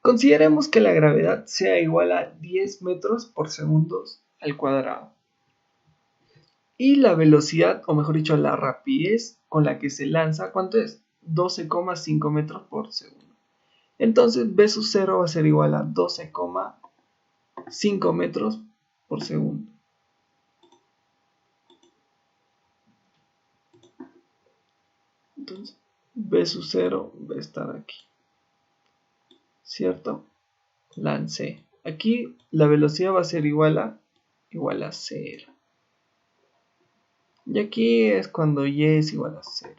Consideremos que la gravedad sea igual a 10 metros por segundo al cuadrado. Y la velocidad, o mejor dicho, la rapidez con la que se lanza, ¿cuánto es? 12,5 metros por segundo. Entonces B sub 0 va a ser igual a 12,5 metros por segundo. Entonces B sub 0 va a estar aquí. ¿Cierto? Lancé. Aquí la velocidad va a ser igual a 0. Y aquí es cuando y es igual a 0.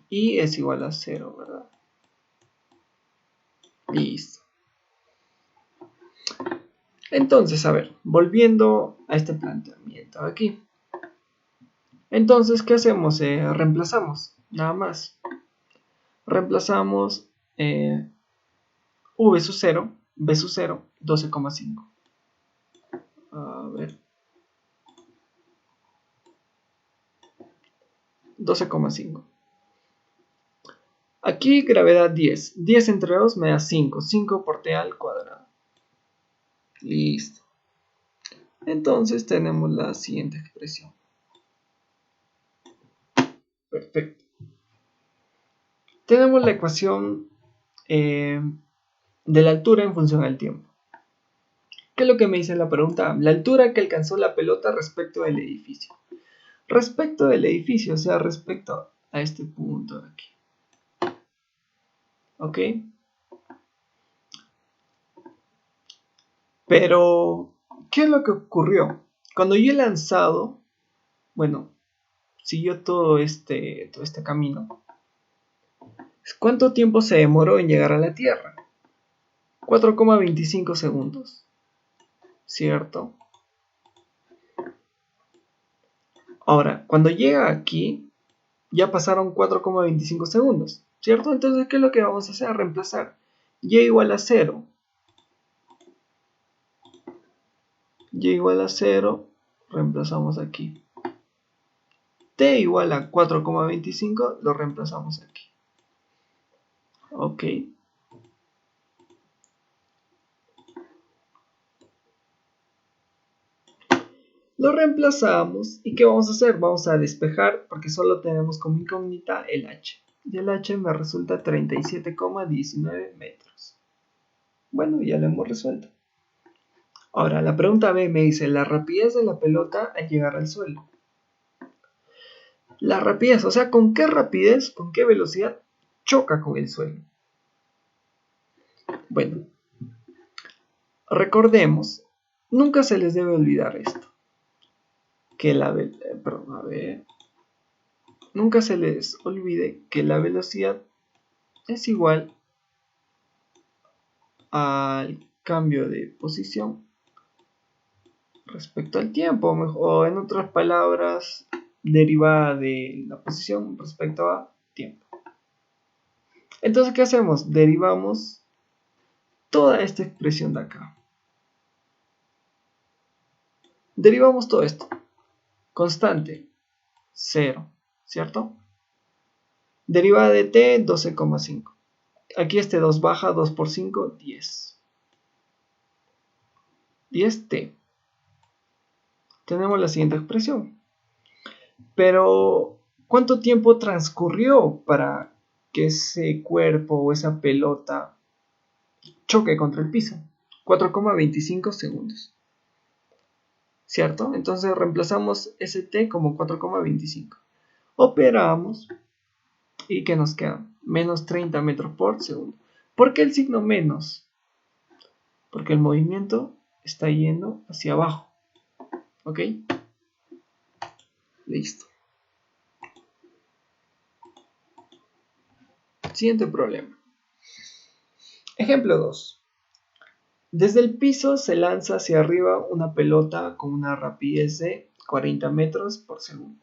Y es igual a 0, ¿verdad? Listo. Entonces, a ver, volviendo a este planteamiento aquí. Entonces, ¿qué hacemos? Reemplazamos, nada más. Reemplazamos V sub 0, B sub 0, 12,5. A ver. 12,5. Aquí gravedad 10. 10 entre 2 me da 5. 5 por t al cuadrado. Listo. Entonces tenemos la siguiente expresión. Perfecto. Tenemos la ecuación de la altura en función al tiempo. ¿Qué es lo que me dice la pregunta? La altura que alcanzó la pelota respecto del edificio. Respecto del edificio, o sea, respecto a este punto de aquí. ¿Ok? Pero, ¿qué es lo que ocurrió? Cuando yo he lanzado, bueno, siguió todo este camino. ¿Cuánto tiempo se demoró en llegar a la Tierra? 4,25 segundos. ¿Cierto? Ahora, cuando llega aquí, ya pasaron 4,25 segundos. ¿Cierto? Entonces, ¿qué es lo que vamos a hacer? Reemplazar y igual a 0. Y igual a 0, reemplazamos aquí. T igual a 4,25, lo reemplazamos aquí. Ok. Lo reemplazamos y ¿qué vamos a hacer? Vamos a despejar porque solo tenemos como incógnita el h. Y el h me resulta 37,19 metros. Bueno, ya lo hemos resuelto. Ahora, la pregunta B me dice la rapidez de la pelota al llegar al suelo. La rapidez, o sea, ¿con qué rapidez, con qué velocidad choca con el suelo? Bueno, recordemos, nunca se les debe olvidar esto. Que nunca se les olvide que la velocidad es igual al cambio de posición respecto al tiempo, o en otras palabras, derivada de la posición respecto a tiempo. Entonces, ¿qué hacemos? Derivamos toda esta expresión de acá. Derivamos todo esto. Constante, 0, ¿cierto? Derivada de t, 12,5. Aquí este 2 baja, 2 por 5, 10. 10t. Tenemos la siguiente expresión. Pero, ¿cuánto tiempo transcurrió para que ese cuerpo o esa pelota choque contra el piso? 4,25 segundos. ¿cierto? Entonces reemplazamos st como 4,25. Operamos y ¿qué nos queda? Menos 30 metros por segundo. ¿Por qué el signo menos? Porque el movimiento está yendo hacia abajo. ¿Ok? Listo. Siguiente problema. Ejemplo 2. Desde el piso se lanza hacia arriba una pelota con una rapidez de 40 metros por segundo.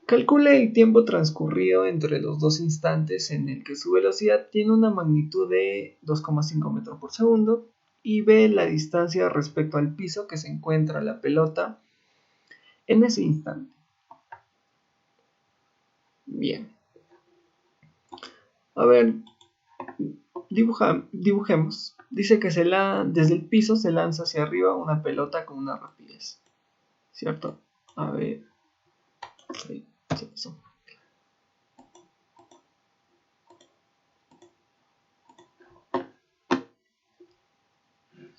Calcule el tiempo transcurrido entre los dos instantes en el que su velocidad tiene una magnitud de 2,5 metros por segundo y ve la distancia respecto al piso que se encuentra la pelota en ese instante. Bien. A ver, dibujemos. Dice que desde el piso se lanza hacia arriba una pelota con una rapidez. ¿Cierto? A ver. Ahí se pasó.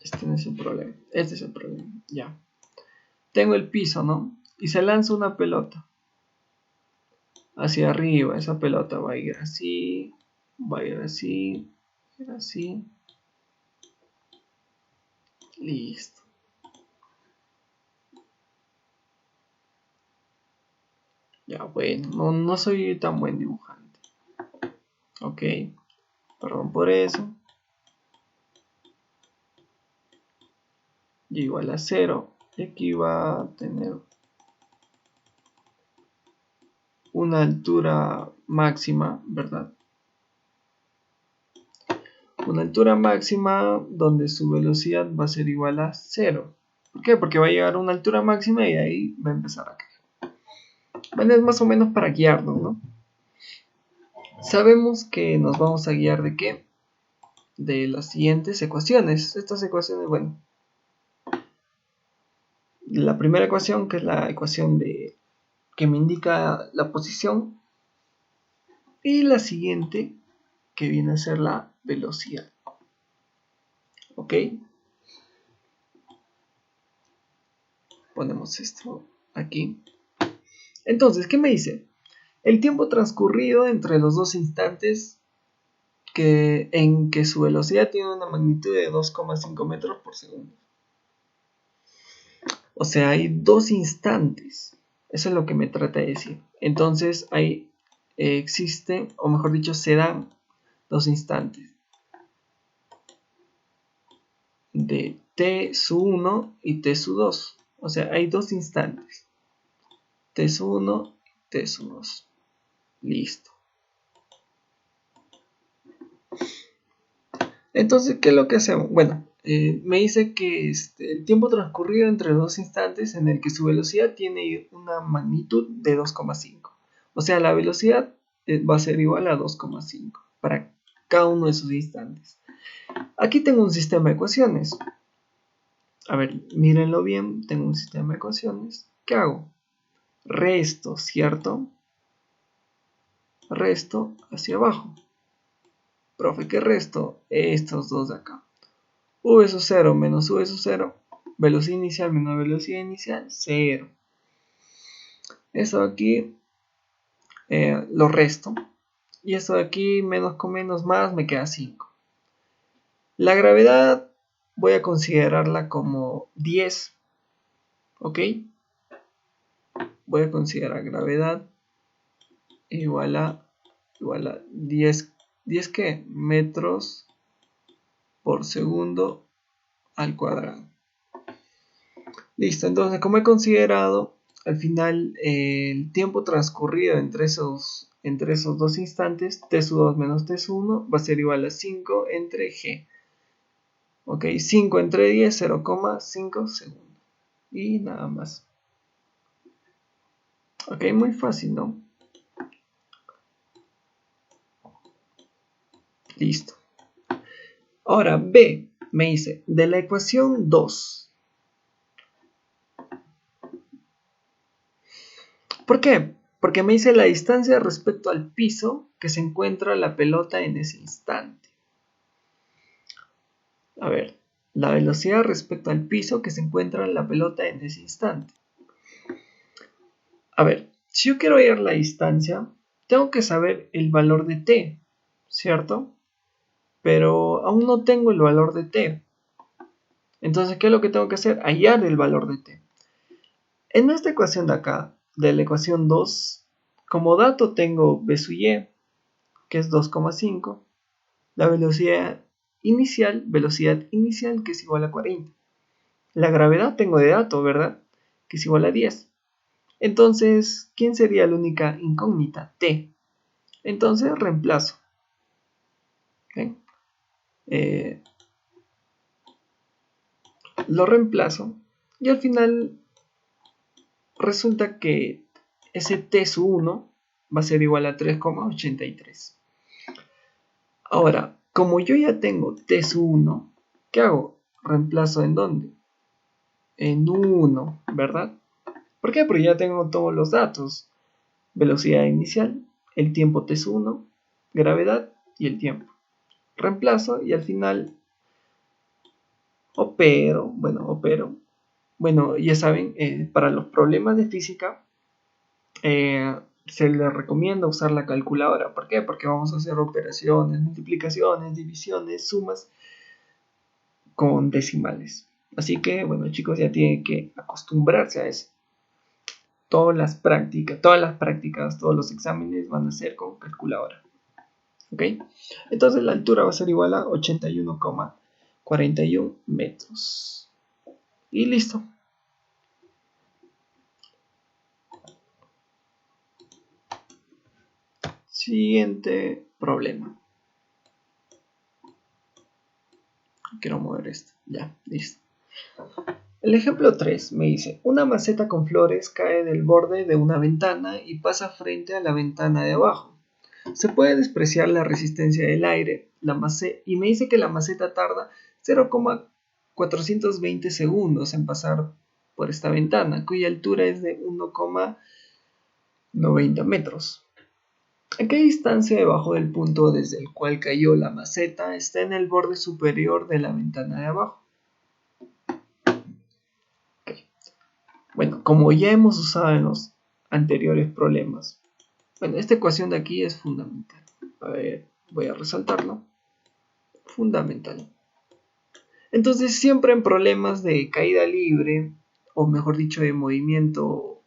Este no es el problema. Este es el problema. Ya. Tengo el piso, ¿no? Y se lanza una pelota hacia arriba. Esa pelota va a ir así. Va a ir así. Va a ir así. Listo. Ya, bueno. No soy tan buen dibujante. Ok. Perdón por eso. Y igual a 0. Y aquí va a tener una altura máxima, ¿verdad? Una altura máxima donde su velocidad va a ser igual a 0. ¿Por qué? Porque va a llegar a una altura máxima y ahí va a empezar a caer. Bueno, es más o menos para guiarnos, ¿no? Sabemos que nos vamos a guiar ¿de qué? De las siguientes ecuaciones. Estas ecuaciones, bueno. La primera ecuación, que es la ecuación que me indica la posición. Y la siguiente, que viene a ser la velocidad. ¿Ok? Ponemos esto aquí. Entonces, ¿qué me dice? El tiempo transcurrido entre los dos instantes en que su velocidad tiene una magnitud de 2,5 metros por segundo. O sea, hay dos instantes. Eso es lo que me trata de decir. Entonces, ahí existen, o mejor dicho, se dan dos instantes. De t sub 1 y t sub 2. O sea, hay dos instantes. T sub 1 y t sub 2. Listo. Entonces, ¿qué es lo que hacemos? Bueno, me dice que el tiempo transcurrido entre los dos instantes en el que su velocidad tiene una magnitud de 2,5. O sea, la velocidad va a ser igual a 2,5 para cada uno de esos instantes. Aquí tengo un sistema de ecuaciones. A ver, mírenlo bien, tengo un sistema de ecuaciones. ¿Qué hago? Resto, ¿cierto? Resto hacia abajo. Profe, ¿qué resto? Estos dos de acá. V sub 0 menos V sub 0, velocidad inicial menos velocidad inicial, 0. Esto de aquí lo resto. Y esto de aquí, menos con menos más, me queda 5. La gravedad voy a considerarla como 10. ¿Ok? Voy a considerar gravedad igual a 10. ¿10 qué? Metros por segundo al cuadrado. Listo, entonces como he considerado, al final el tiempo transcurrido entre esos dos instantes, t sub 2 menos t sub 1, va a ser igual a 5 entre g. Ok, 5 entre 10, 0,5 segundos. Y nada más. Ok, muy fácil, ¿no? Listo. Ahora, B me dice, de la ecuación 2. ¿Por qué? Porque me dice la distancia respecto al piso que se encuentra la pelota en ese instante. A ver, la velocidad respecto al piso que se encuentra en la pelota en ese instante. A ver, si yo quiero hallar la distancia, tengo que saber el valor de t, ¿cierto? Pero aún no tengo el valor de t. Entonces, ¿qué es lo que tengo que hacer? Hallar el valor de t. En esta ecuación de acá, de la ecuación 2, como dato tengo b sub y, que es 2,5. La velocidad inicial que es igual a 40. La gravedad tengo de dato, ¿verdad? Que es igual a 10. Entonces, ¿quién sería la única incógnita? T. Entonces, reemplazo. ¿Okay? Lo reemplazo y al final resulta que ese T sub 1 va a ser igual a 3,83. Ahora, como yo ya tengo T sub 1, ¿qué hago? Reemplazo en dónde? En 1, ¿verdad? ¿Por qué? Porque ya tengo todos los datos. Velocidad inicial, el tiempo T sub 1, gravedad y el tiempo. Reemplazo y al final opero. Bueno, ya saben, para los problemas de física se les recomienda usar la calculadora. ¿Por qué? Porque vamos a hacer operaciones, multiplicaciones, divisiones, sumas con decimales. Así que, bueno, chicos, ya tienen que acostumbrarse a eso. Todas las prácticas, todos los exámenes van a ser con calculadora. ¿Ok? Entonces la altura va a ser igual a 81,41 metros. Y listo. Siguiente problema. Quiero mover esto. Ya, listo. El ejemplo 3 me dice, una maceta con flores cae del borde de una ventana y pasa frente a la ventana de abajo. Se puede despreciar la resistencia del aire y me dice que la maceta tarda 0,420 segundos en pasar por esta ventana, cuya altura es de 1,90 metros. ¿A qué distancia debajo del punto desde el cual cayó la maceta está en el borde superior de la ventana de abajo? Okay. Bueno, como ya hemos usado en los anteriores problemas, bueno, esta ecuación de aquí es fundamental. A ver, voy a resaltarlo. Fundamental. Entonces, siempre en problemas de caída libre, o mejor dicho, de movimientos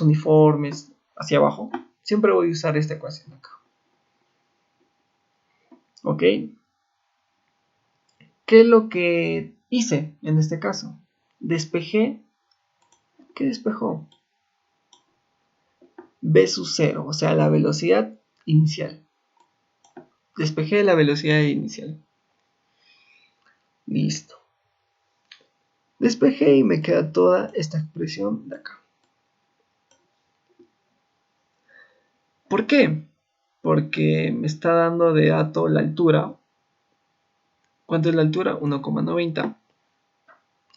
uniformes hacia abajo, siempre voy a usar esta ecuación acá. ¿Ok? ¿Qué es lo que hice en este caso? Despejé. ¿Qué despejó? B sub 0, o sea, la velocidad inicial. Despejé la velocidad inicial. Listo. Despejé y me queda toda esta expresión de acá. ¿Por qué? Porque me está dando de dato la altura. ¿Cuánto es la altura? 1,90.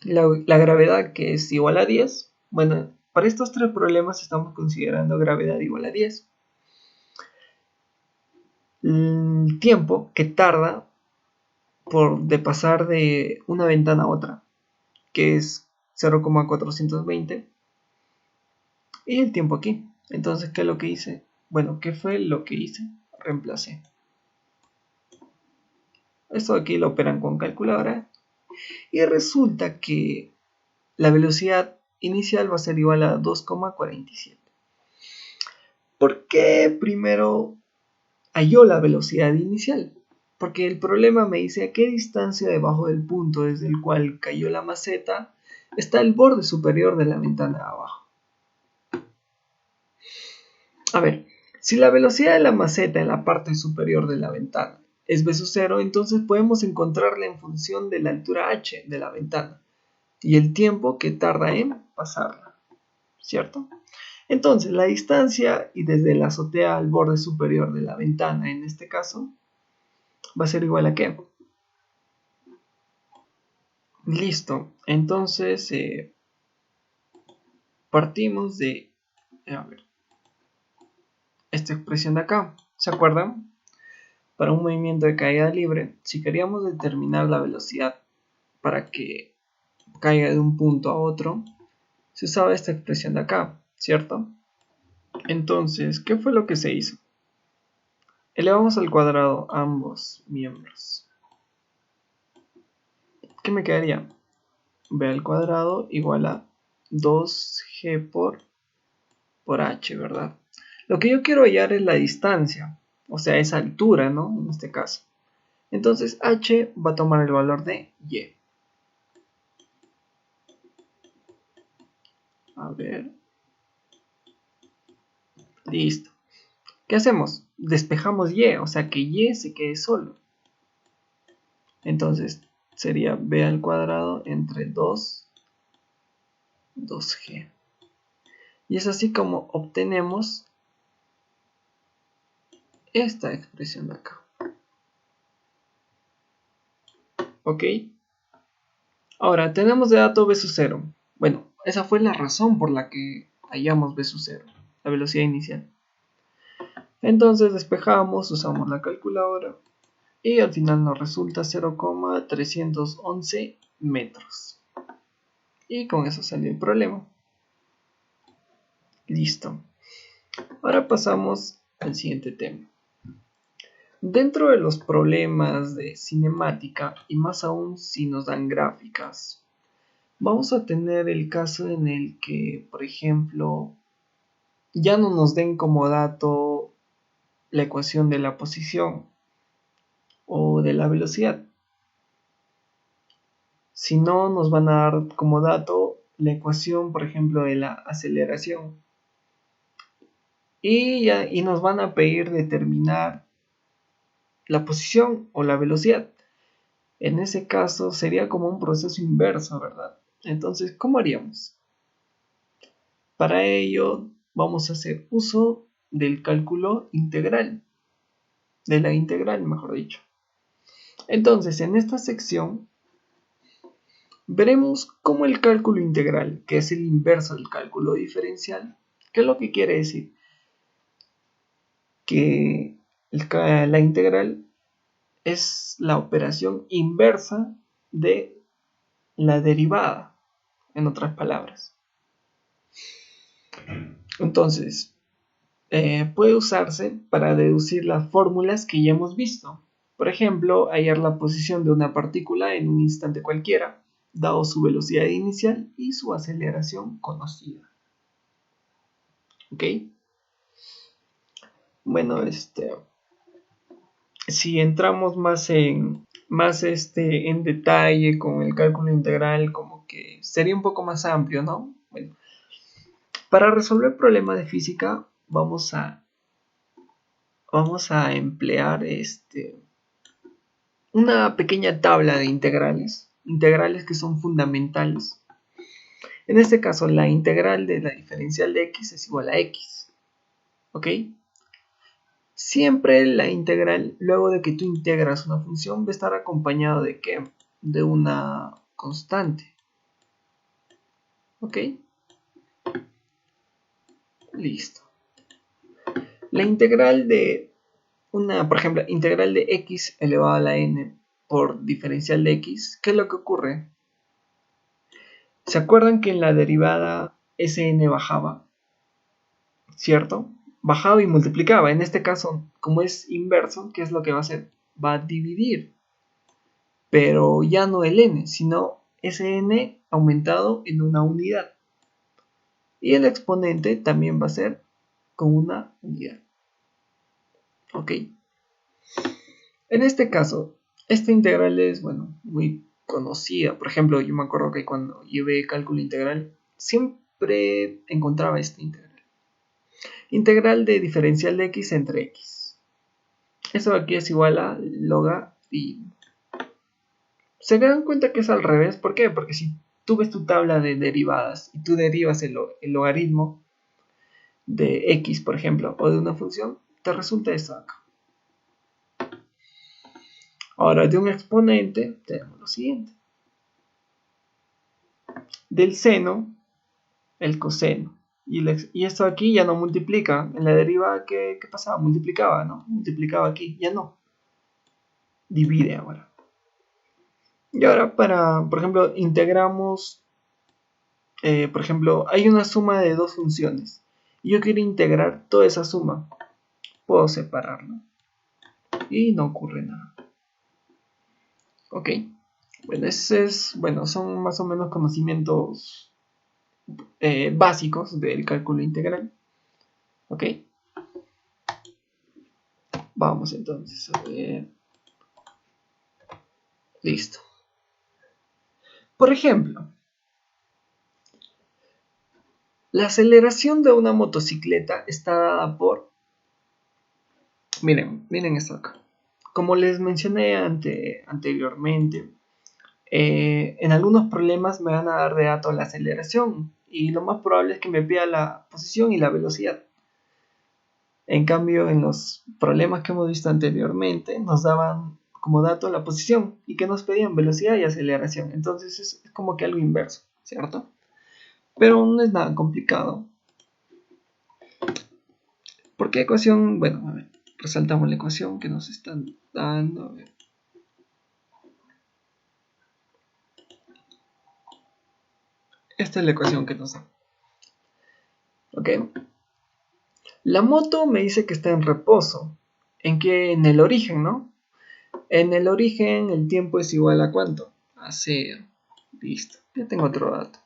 La gravedad, que es igual a 10. Bueno, para estos tres problemas estamos considerando gravedad igual a 10. El tiempo que tarda de pasar de una ventana a otra, que es 0,420. Y el tiempo aquí. Entonces, ¿qué es lo que hice? Bueno, ¿qué fue lo que hice? Reemplacé. Esto aquí lo operan con calculadora. Y resulta que la velocidad inicial va a ser igual a 2,47. ¿Por qué primero halló la velocidad inicial? Porque el problema me dice a qué distancia debajo del punto desde el cual cayó la maceta está el borde superior de la ventana de abajo. A ver, si la velocidad de la maceta en la parte superior de la ventana es b sub 0, entonces podemos encontrarla en función de la altura h de la ventana y el tiempo que tarda en pasarla, ¿cierto? Entonces, la distancia y desde la azotea al borde superior de la ventana, en este caso, va a ser igual a ¿qué? Listo. Entonces, partimos de esta expresión de acá. ¿Se acuerdan? para un movimiento de caída libre, si queríamos determinar la velocidad para que caiga de un punto a otro, se usaba esta expresión de acá, ¿cierto? Entonces, ¿qué fue lo que se hizo? Elevamos al cuadrado ambos miembros. ¿Qué me quedaría? B al cuadrado igual a 2G por H, ¿verdad? Lo que yo quiero hallar es la distancia, o sea, esa altura, ¿no? En este caso. Entonces, H va a tomar el valor de Y. A ver. Listo. ¿Qué hacemos? Despejamos Y, o sea que Y se quede solo. Entonces, sería B al cuadrado entre 2G. Y es así como obtenemos esta expresión de acá. ¿Ok? Ahora, tenemos de dato B sub 0. Bueno, esa fue la razón por la que hallamos B sub 0, la velocidad inicial. Entonces despejamos, usamos la calculadora y al final nos resulta 0,311 metros. Y con eso salió el problema. Listo. Ahora pasamos al siguiente tema. Dentro de los problemas de cinemática, y más aún si nos dan gráficas, vamos a tener el caso en el que, por ejemplo, ya no nos den como dato la ecuación de la posición o de la velocidad, sino nos van a dar como dato la ecuación, por ejemplo, de la aceleración. Y nos van a pedir determinar la posición o la velocidad. En ese caso sería como un proceso inverso, ¿verdad? Entonces, ¿cómo haríamos? Para ello vamos a hacer uso del cálculo integral, de la integral, mejor dicho. Entonces, en esta sección veremos cómo el cálculo integral, que es el inverso del cálculo diferencial, ¿qué es lo que quiere decir? Que la integral es la operación inversa de la derivada, en otras palabras. Entonces, puede usarse para deducir las fórmulas que ya hemos visto. Por ejemplo, hallar la posición de una partícula en un instante cualquiera, dado su velocidad inicial y su aceleración conocida. ¿Ok? Bueno, si entramos más en detalle con el cálculo integral, como que sería un poco más amplio, ¿no? Bueno, para resolver problemas de física vamos a emplear una pequeña tabla de integrales que son fundamentales. En este caso, la integral de la diferencial de x es igual a x. ¿Ok? Siempre la integral, luego de que tú integras una función, va a estar acompañado de ¿qué? De una constante. ¿Ok? Listo. La integral de por ejemplo, integral de x elevado a la n por diferencial de x, ¿qué es lo que ocurre? ¿Se acuerdan que en la derivada Sn bajaba? ¿Cierto? Bajaba y multiplicaba. En este caso, como es inverso, ¿qué es lo que va a hacer? Va a dividir. Pero ya no el n, sino Sn aumentado en una unidad. Y el exponente también va a ser con una unidad. ¿Ok? En este caso, esta integral es, bueno, muy conocida. Por ejemplo, yo me acuerdo que cuando llevé cálculo integral, siempre encontraba esta integral. Integral de diferencial de x entre x. Eso aquí es igual a logaritmo. ¿Se dan cuenta que es al revés? ¿Por qué? Porque si tú ves tu tabla de derivadas y tú derivas el logaritmo de x, por ejemplo, o de una función, te resulta esto acá. Ahora, de un exponente tenemos lo siguiente. Del seno, el coseno. Y esto aquí ya no multiplica. En la derivada, ¿qué pasaba? Multiplicaba, ¿no? Multiplicaba aquí, ya no. divide ahora. Y ahora por ejemplo, integramos, por ejemplo, hay una suma de dos funciones. Y yo quiero integrar toda esa suma. Puedo separarla. Y no ocurre nada. Ok. Bueno, son más o menos conocimientos básicos del cálculo integral. Ok. Vamos entonces a ver. Listo. Por ejemplo, la aceleración de una motocicleta está dada por... Miren esto acá. Como les mencioné anteriormente, en algunos problemas me van a dar de dato la aceleración y lo más probable es que me pida la posición y la velocidad. En cambio, en los problemas que hemos visto anteriormente, nos daban como dato la posición y que nos pedían velocidad y aceleración. Entonces es como que algo inverso, ¿cierto? Pero no es nada complicado. ¿Por qué ecuación? Bueno, a ver, resaltamos la ecuación que nos están dando. A ver. Esta es la ecuación que nos da. ¿Ok? La moto me dice que está en reposo. ¿En qué? En el origen, ¿no? En el origen el tiempo es igual a ¿cuánto? A 0. Listo. Ya tengo otro dato.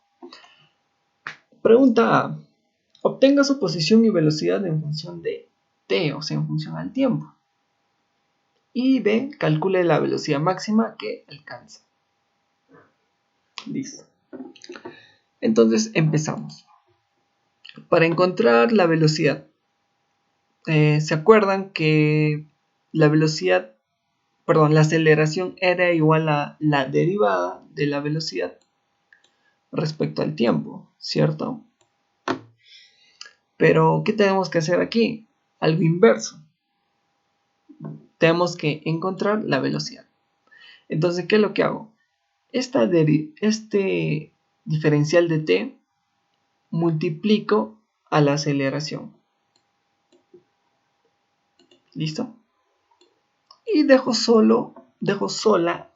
Pregunta A. Obtenga su posición y velocidad en función de t, o sea, en función al tiempo. Y B. Calcule la velocidad máxima que alcanza. Listo. Entonces empezamos. Para encontrar la velocidad, ¿se acuerdan que la velocidad, perdón, la aceleración era igual a la derivada de la velocidad respecto al tiempo, ¿cierto? Pero, ¿qué tenemos que hacer aquí? Algo inverso. Tenemos que encontrar la velocidad. Entonces, ¿qué es lo que hago? Este diferencial de t multiplico a la aceleración. ¿Listo? Y dejo sola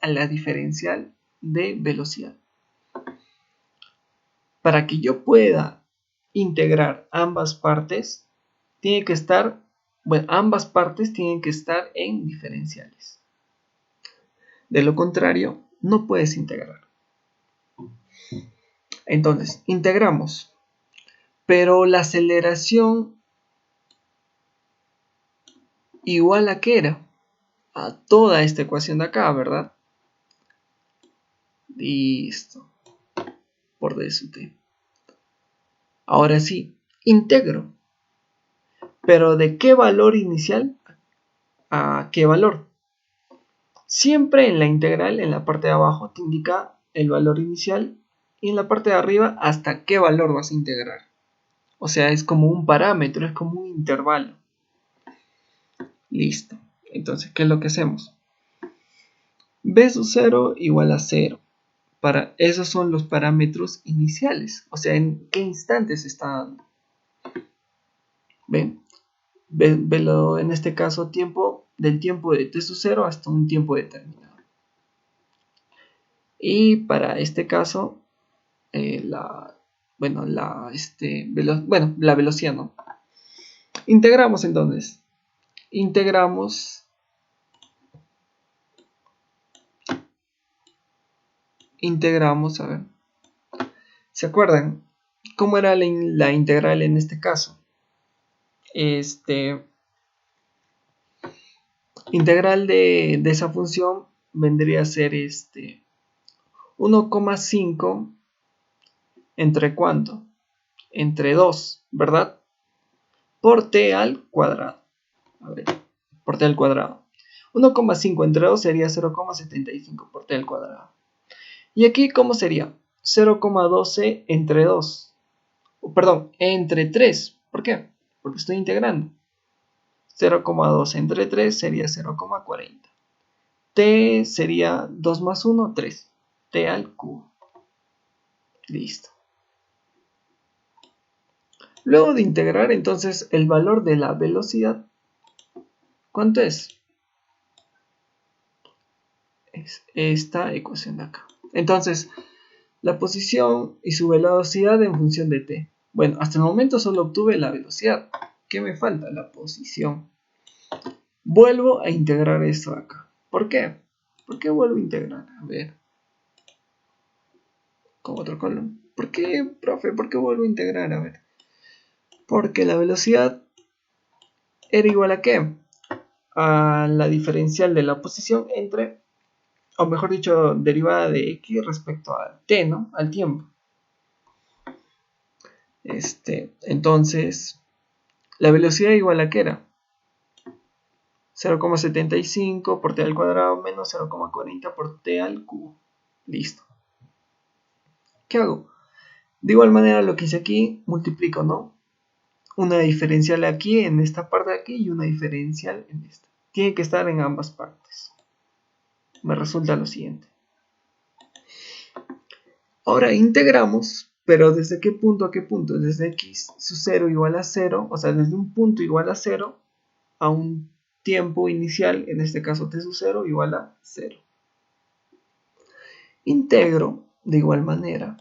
a la diferencial de velocidad. Para que yo pueda integrar ambas partes, ambas partes tienen que estar en diferenciales. De lo contrario, no puedes integrar. Entonces, integramos. Pero la aceleración igual a ¿qué era? A toda esta ecuación de acá, ¿verdad? Listo. Por d sub t. Ahora sí, integro. Pero ¿de qué valor inicial a qué valor? Siempre en la integral, en la parte de abajo, te indica el valor inicial y en la parte de arriba hasta qué valor vas a integrar. O sea, es como un parámetro, es como un intervalo. Listo. Entonces, ¿qué es lo que hacemos? B sub 0 igual a 0. Esos son los parámetros iniciales. O sea, en qué instante se está dando. ¿Ven? Velo en este caso del tiempo de t sub 0 hasta un tiempo determinado. Y para este caso, la velocidad, ¿no? Integramos entonces. Integramos, a ver. ¿Se acuerdan cómo era la integral en este caso? Integral de esa función vendría a ser 1,5 entre ¿cuánto? Entre 2, ¿verdad? Por t al cuadrado. A ver, por t al cuadrado. 1,5 entre 2 sería 0,75 por t al cuadrado. Y aquí, ¿cómo sería? 0,12 entre 2. Perdón, entre 3. ¿Por qué? Porque estoy integrando. 0,12 entre 3 sería 0,40. T sería 2 más 1, 3. T al cubo. Listo. Luego de integrar entonces el valor de la velocidad, ¿cuánto es? es esta ecuación de acá. Entonces, la posición y su velocidad en función de t. Bueno, hasta el momento solo obtuve la velocidad. ¿Qué me falta? La posición. Vuelvo a integrar esto acá. ¿Por qué? ¿Por qué vuelvo a integrar? A ver. Con otro color. ¿Por qué, profe? ¿Por qué vuelvo a integrar? A ver. Porque la velocidad era igual a ¿qué? A la diferencial de la posición entre, o mejor dicho, derivada de x respecto al t, ¿no? Al tiempo. Entonces, la velocidad igual a ¿qué era? 0,75 por t al cuadrado menos 0,40 por t al cubo. Listo. ¿Qué hago? De igual manera lo que hice aquí, multiplico, ¿no? Una diferencial aquí, en esta parte de aquí, y una diferencial en esta. Tiene que estar en ambas partes. Me resulta lo siguiente. Ahora integramos, pero ¿desde qué punto a qué punto? Desde x sub 0 igual a 0, o sea, desde un punto igual a 0 a un tiempo inicial, en este caso t sub 0 igual a 0. Integro de igual manera.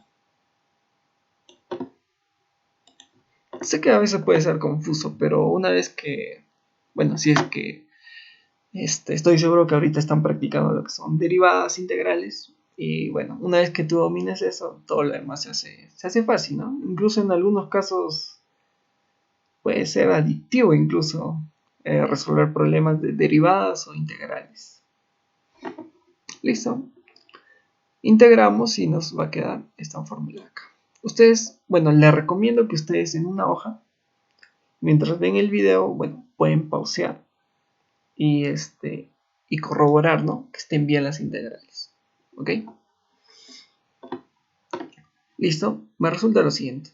Sé que a veces puede ser confuso, pero una vez que, bueno, si es que estoy seguro que ahorita están practicando lo que son derivadas integrales, y bueno, una vez que tú domines eso, todo lo demás se hace fácil, ¿no? Incluso en algunos casos puede ser adictivo incluso resolver problemas de derivadas o integrales. Listo. Integramos y nos va a quedar esta fórmula acá. Ustedes, bueno, les recomiendo que ustedes en una hoja, mientras ven el video, bueno, pueden pausear y corroborar, ¿no? Que estén bien las integrales. ¿Ok? Listo. Me resulta lo siguiente.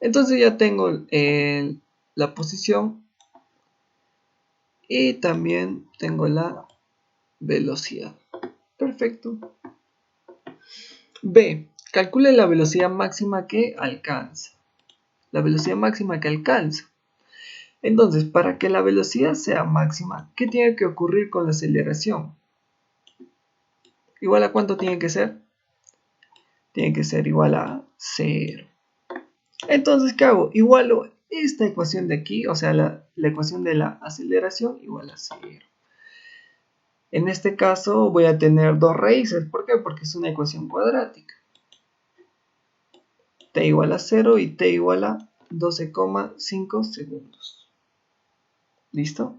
Entonces ya tengo la posición y también tengo la velocidad. Perfecto. B. Calcule la velocidad máxima que alcanza. La velocidad máxima que alcanza. Entonces, para que la velocidad sea máxima, ¿qué tiene que ocurrir con la aceleración? ¿Igual a cuánto tiene que ser? Tiene que ser igual a 0. Entonces, ¿qué hago? Igualo esta ecuación de aquí, o sea, la ecuación de la aceleración igual a 0. En este caso voy a tener dos raíces. ¿Por qué? Porque es una ecuación cuadrática. T igual a 0 y t igual a 12,5 segundos. ¿Listo?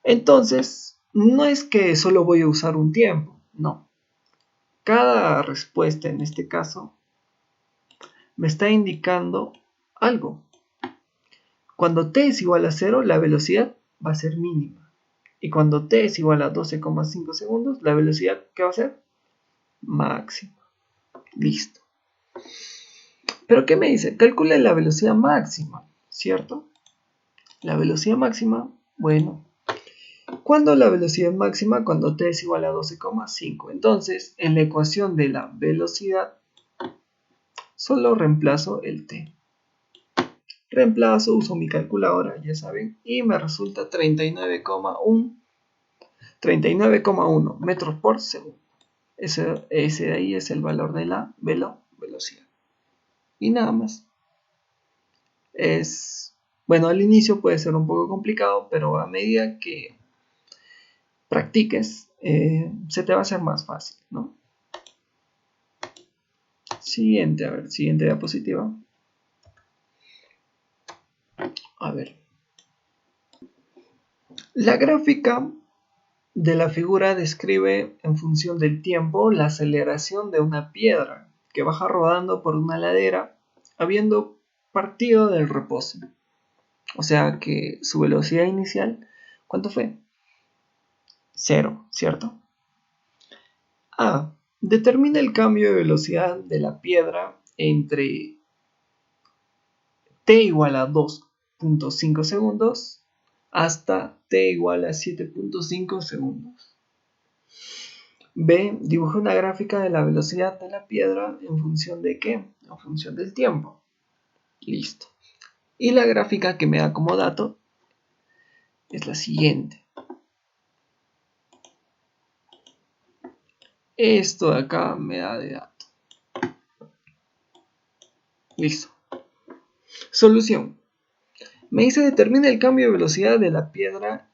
Entonces, no es que solo voy a usar un tiempo, no. Cada respuesta en este caso me está indicando algo. Cuando t es igual a 0, la velocidad va a ser mínima. Y cuando t es igual a 12,5 segundos, la velocidad, ¿qué va a ser? Máxima. Listo. ¿Pero qué me dice? Calcule la velocidad máxima, ¿cierto? La velocidad máxima, bueno. ¿Cuándo la velocidad máxima? Cuando t es igual a 12,5. Entonces, en la ecuación de la velocidad, solo reemplazo el t. Reemplazo, uso mi calculadora, ya saben, y me resulta 39,1 metros por segundo. Ese de ahí es el valor de la velocidad. Y nada más. Bueno, al inicio puede ser un poco complicado, pero a medida que practiques, se te va a hacer más fácil, ¿no? Siguiente, a ver, siguiente diapositiva. A ver. La gráfica de la figura describe en función del tiempo la aceleración de una piedra que baja rodando por una ladera habiendo partido del reposo. O sea que su velocidad inicial, ¿cuánto fue? 0, ¿cierto? A. Determina el cambio de velocidad de la piedra entre t igual a 2,5 segundos hasta t igual a 7,5 segundos. B. Dibuja una gráfica de la velocidad de la piedra en función de ¿qué? En función del tiempo. Listo. Y la gráfica que me da como dato es la siguiente. Esto de acá me da de dato. Listo. Solución. Me dice determina el cambio de velocidad de la piedra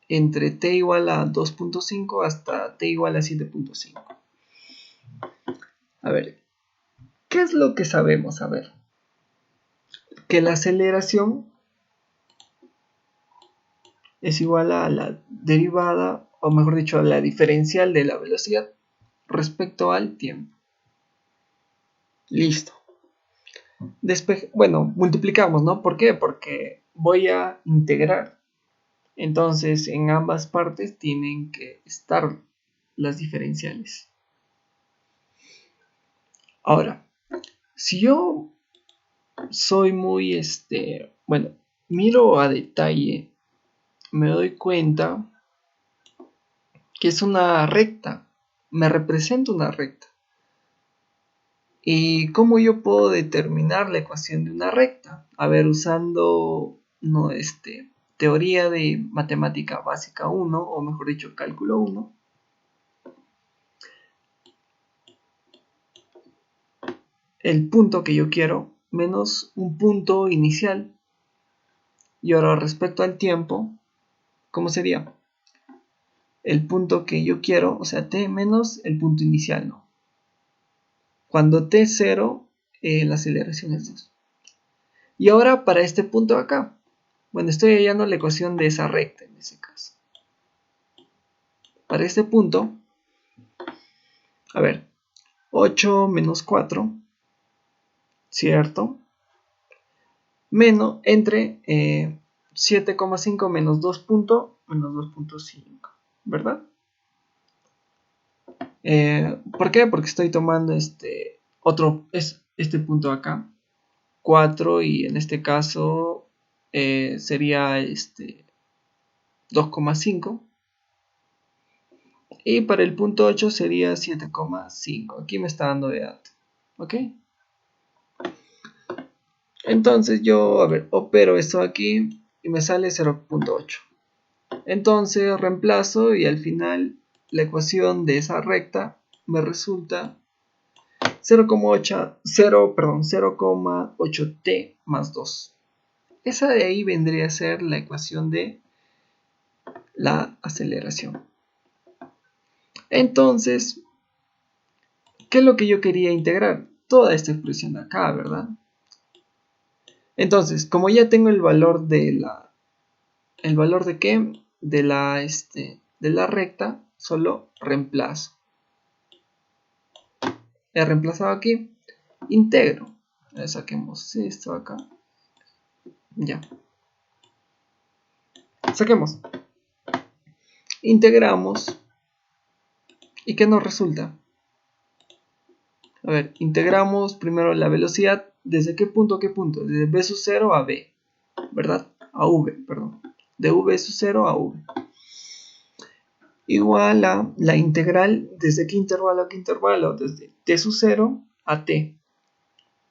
entre t igual a 2.5 hasta t igual a 7.5. A ver, ¿qué es lo que sabemos? A ver, que la aceleración es igual a la derivada, o mejor dicho, a la diferencial de la velocidad respecto al tiempo. Listo. Bueno, multiplicamos, ¿no? ¿Por qué? Porque voy a integrar. Entonces, en ambas partes tienen que estar las diferenciales. Ahora, si yo soy muy, bueno, miro a detalle, me doy cuenta que es una recta, me representa una recta. ¿Y cómo yo puedo determinar la ecuación de una recta? A ver, usando no, teoría de matemática básica 1, o mejor dicho, cálculo 1. El punto que yo quiero menos un punto inicial. Y ahora respecto al tiempo, ¿cómo sería? El punto que yo quiero, o sea, t menos el punto inicial, ¿no? Cuando t es 0, la aceleración es 2. Y ahora para este punto de acá, bueno, estoy hallando la ecuación de esa recta en ese caso. Para este punto, a ver, 8 menos 4, ¿cierto? Menos entre 7,5 menos 2 menos 2.5, ¿verdad? ¿Por qué? Porque estoy tomando este punto acá, 4, y en este caso sería 2,5. Y para el punto 8 sería 7,5. Aquí me está dando de dato. ¿Ok? Entonces yo, a ver, opero esto aquí y me sale 0.8. Entonces reemplazo y al final la ecuación de esa recta me resulta 0,8t más 2. Esa de ahí vendría a ser la ecuación de la aceleración. Entonces, ¿qué es lo que yo quería integrar? Toda esta expresión de acá, ¿verdad? Entonces, como ya tengo el valor de la... ¿El valor de qué? De la recta, solo reemplazo. He reemplazado aquí, integro. Saquemos esto acá. Ya. Saquemos. Integramos. ¿Y qué nos resulta? A ver, integramos primero la velocidad. ¿Desde qué punto a qué punto? Desde b sub 0 a b, ¿verdad? A v, perdón. De v sub 0 a v. Igual a la integral desde qué intervalo a qué intervalo. Desde t sub 0 a t.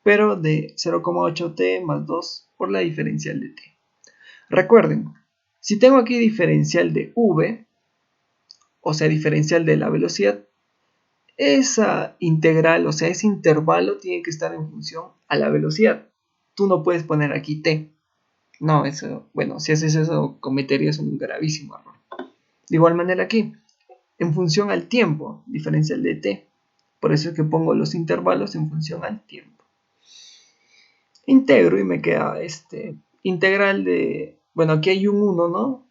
Pero de 0,8t más 2 por la diferencial de t. Recuerden, si tengo aquí diferencial de v, o sea, diferencial de la velocidad, esa integral, o sea, ese intervalo tiene que estar en función a la velocidad. Tú no puedes poner aquí t. No, eso, bueno, si haces eso cometerías un gravísimo error. De igual manera aquí, en función al tiempo, diferencial de t. Por eso es que pongo los intervalos en función al tiempo. Integro y me queda integral de, bueno, aquí hay un 1, ¿no?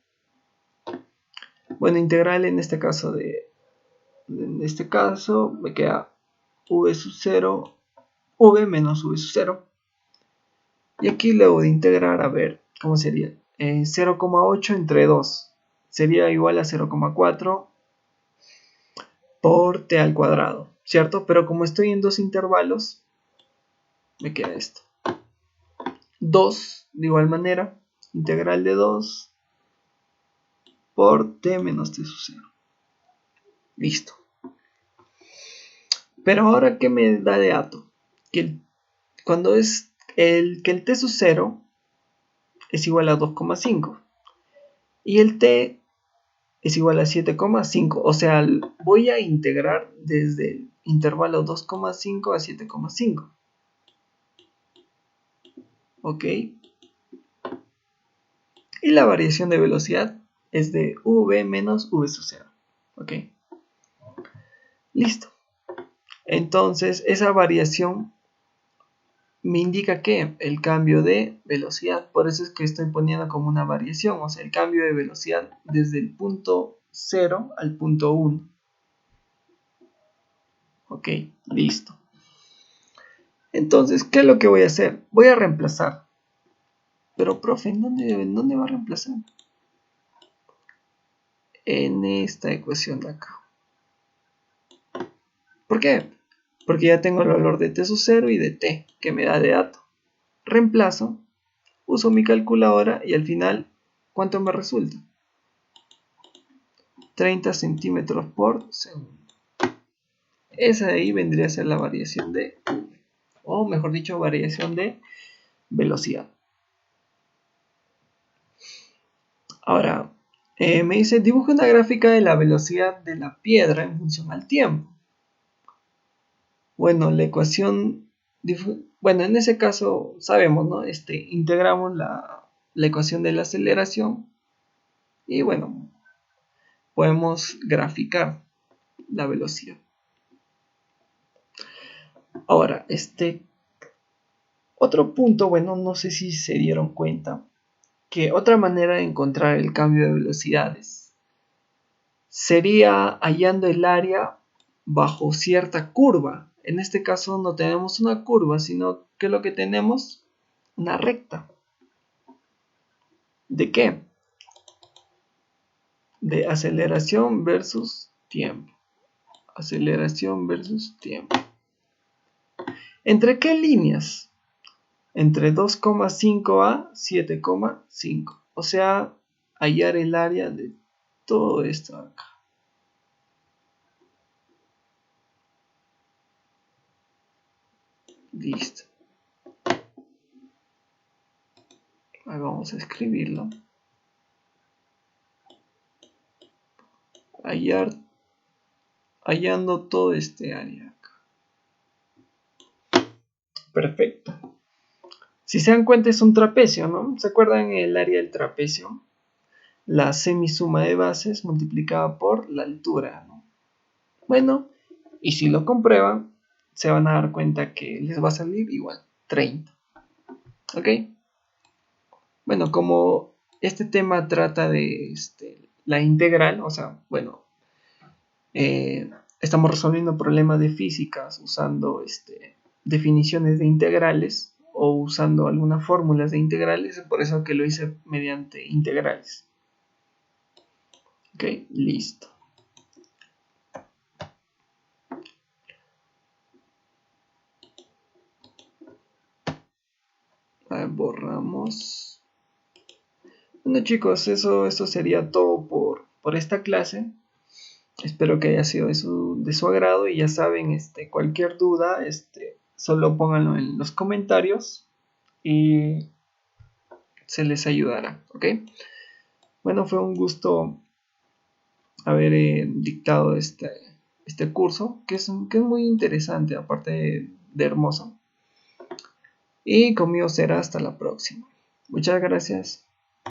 Bueno, integral en este caso me queda v sub 0, v menos v sub 0. Y aquí luego de integrar, a ver, ¿cómo sería? 0,8 entre 2 sería igual a 0,4 por t al cuadrado, ¿cierto? Pero como estoy en dos intervalos, me queda esto. 2, de igual manera, integral de 2 por t menos t sub 0. Listo. Pero ahora, ¿qué me da de dato? Que cuando es que el t sub 0 es igual a 2,5 y el t es igual a 7,5. O sea, voy a integrar desde el intervalo 2,5 a 7,5. ¿Ok? Y la variación de velocidad es de v menos v sub 0. ¿Ok? Listo. Entonces, esa variación me indica que el cambio de velocidad, por eso es que estoy poniendo como una variación, o sea, el cambio de velocidad desde el punto 0 al punto 1. Ok, listo. Entonces, ¿qué es lo que voy a hacer? Voy a reemplazar. Pero, profe, ¿en dónde va a reemplazar? En esta ecuación de acá. ¿Por qué? Porque ya tengo el valor de t sub 0 y de t, que me da de dato. Reemplazo, uso mi calculadora y al final, ¿cuánto me resulta? 30 centímetros por segundo. Esa de ahí vendría a ser la variación de v, o mejor dicho, variación de velocidad. Ahora, me dice, dibuja una gráfica de la velocidad de la piedra en función al tiempo. Bueno, la ecuación, bueno, en ese caso sabemos, ¿no? Integramos la ecuación de la aceleración y bueno, podemos graficar la velocidad. Ahora, otro punto, bueno, no sé si se dieron cuenta, que otra manera de encontrar el cambio de velocidades sería hallando el área bajo cierta curva. En este caso no tenemos una curva, sino que lo que tenemos, una recta. ¿De qué? De aceleración versus tiempo. Aceleración versus tiempo. ¿Entre qué líneas? Entre 2,5 a 7,5. O sea, hallar el área de todo esto acá. Listo. Ahí vamos a escribirlo. Hallando todo este área acá. Perfecto. Si se dan cuenta es un trapecio, ¿no? ¿Se acuerdan el área del trapecio? La semisuma de bases multiplicada por la altura, ¿no? Bueno, y si lo comprueban, se van a dar cuenta que les va a salir igual, 30. ¿Ok? Bueno, como este tema trata de la integral, o sea, bueno, estamos resolviendo problemas de físicas usando definiciones de integrales o usando algunas fórmulas de integrales, por eso que lo hice mediante integrales. Ok, listo. A ver, borramos. Bueno chicos, eso sería todo por esta clase. Espero que haya sido de su agrado y ya saben, cualquier duda, solo pónganlo en los comentarios y se les ayudará, ¿ok? Bueno, fue un gusto haber dictado este curso, que es muy interesante, aparte de hermoso. Y conmigo será hasta la próxima. Muchas gracias.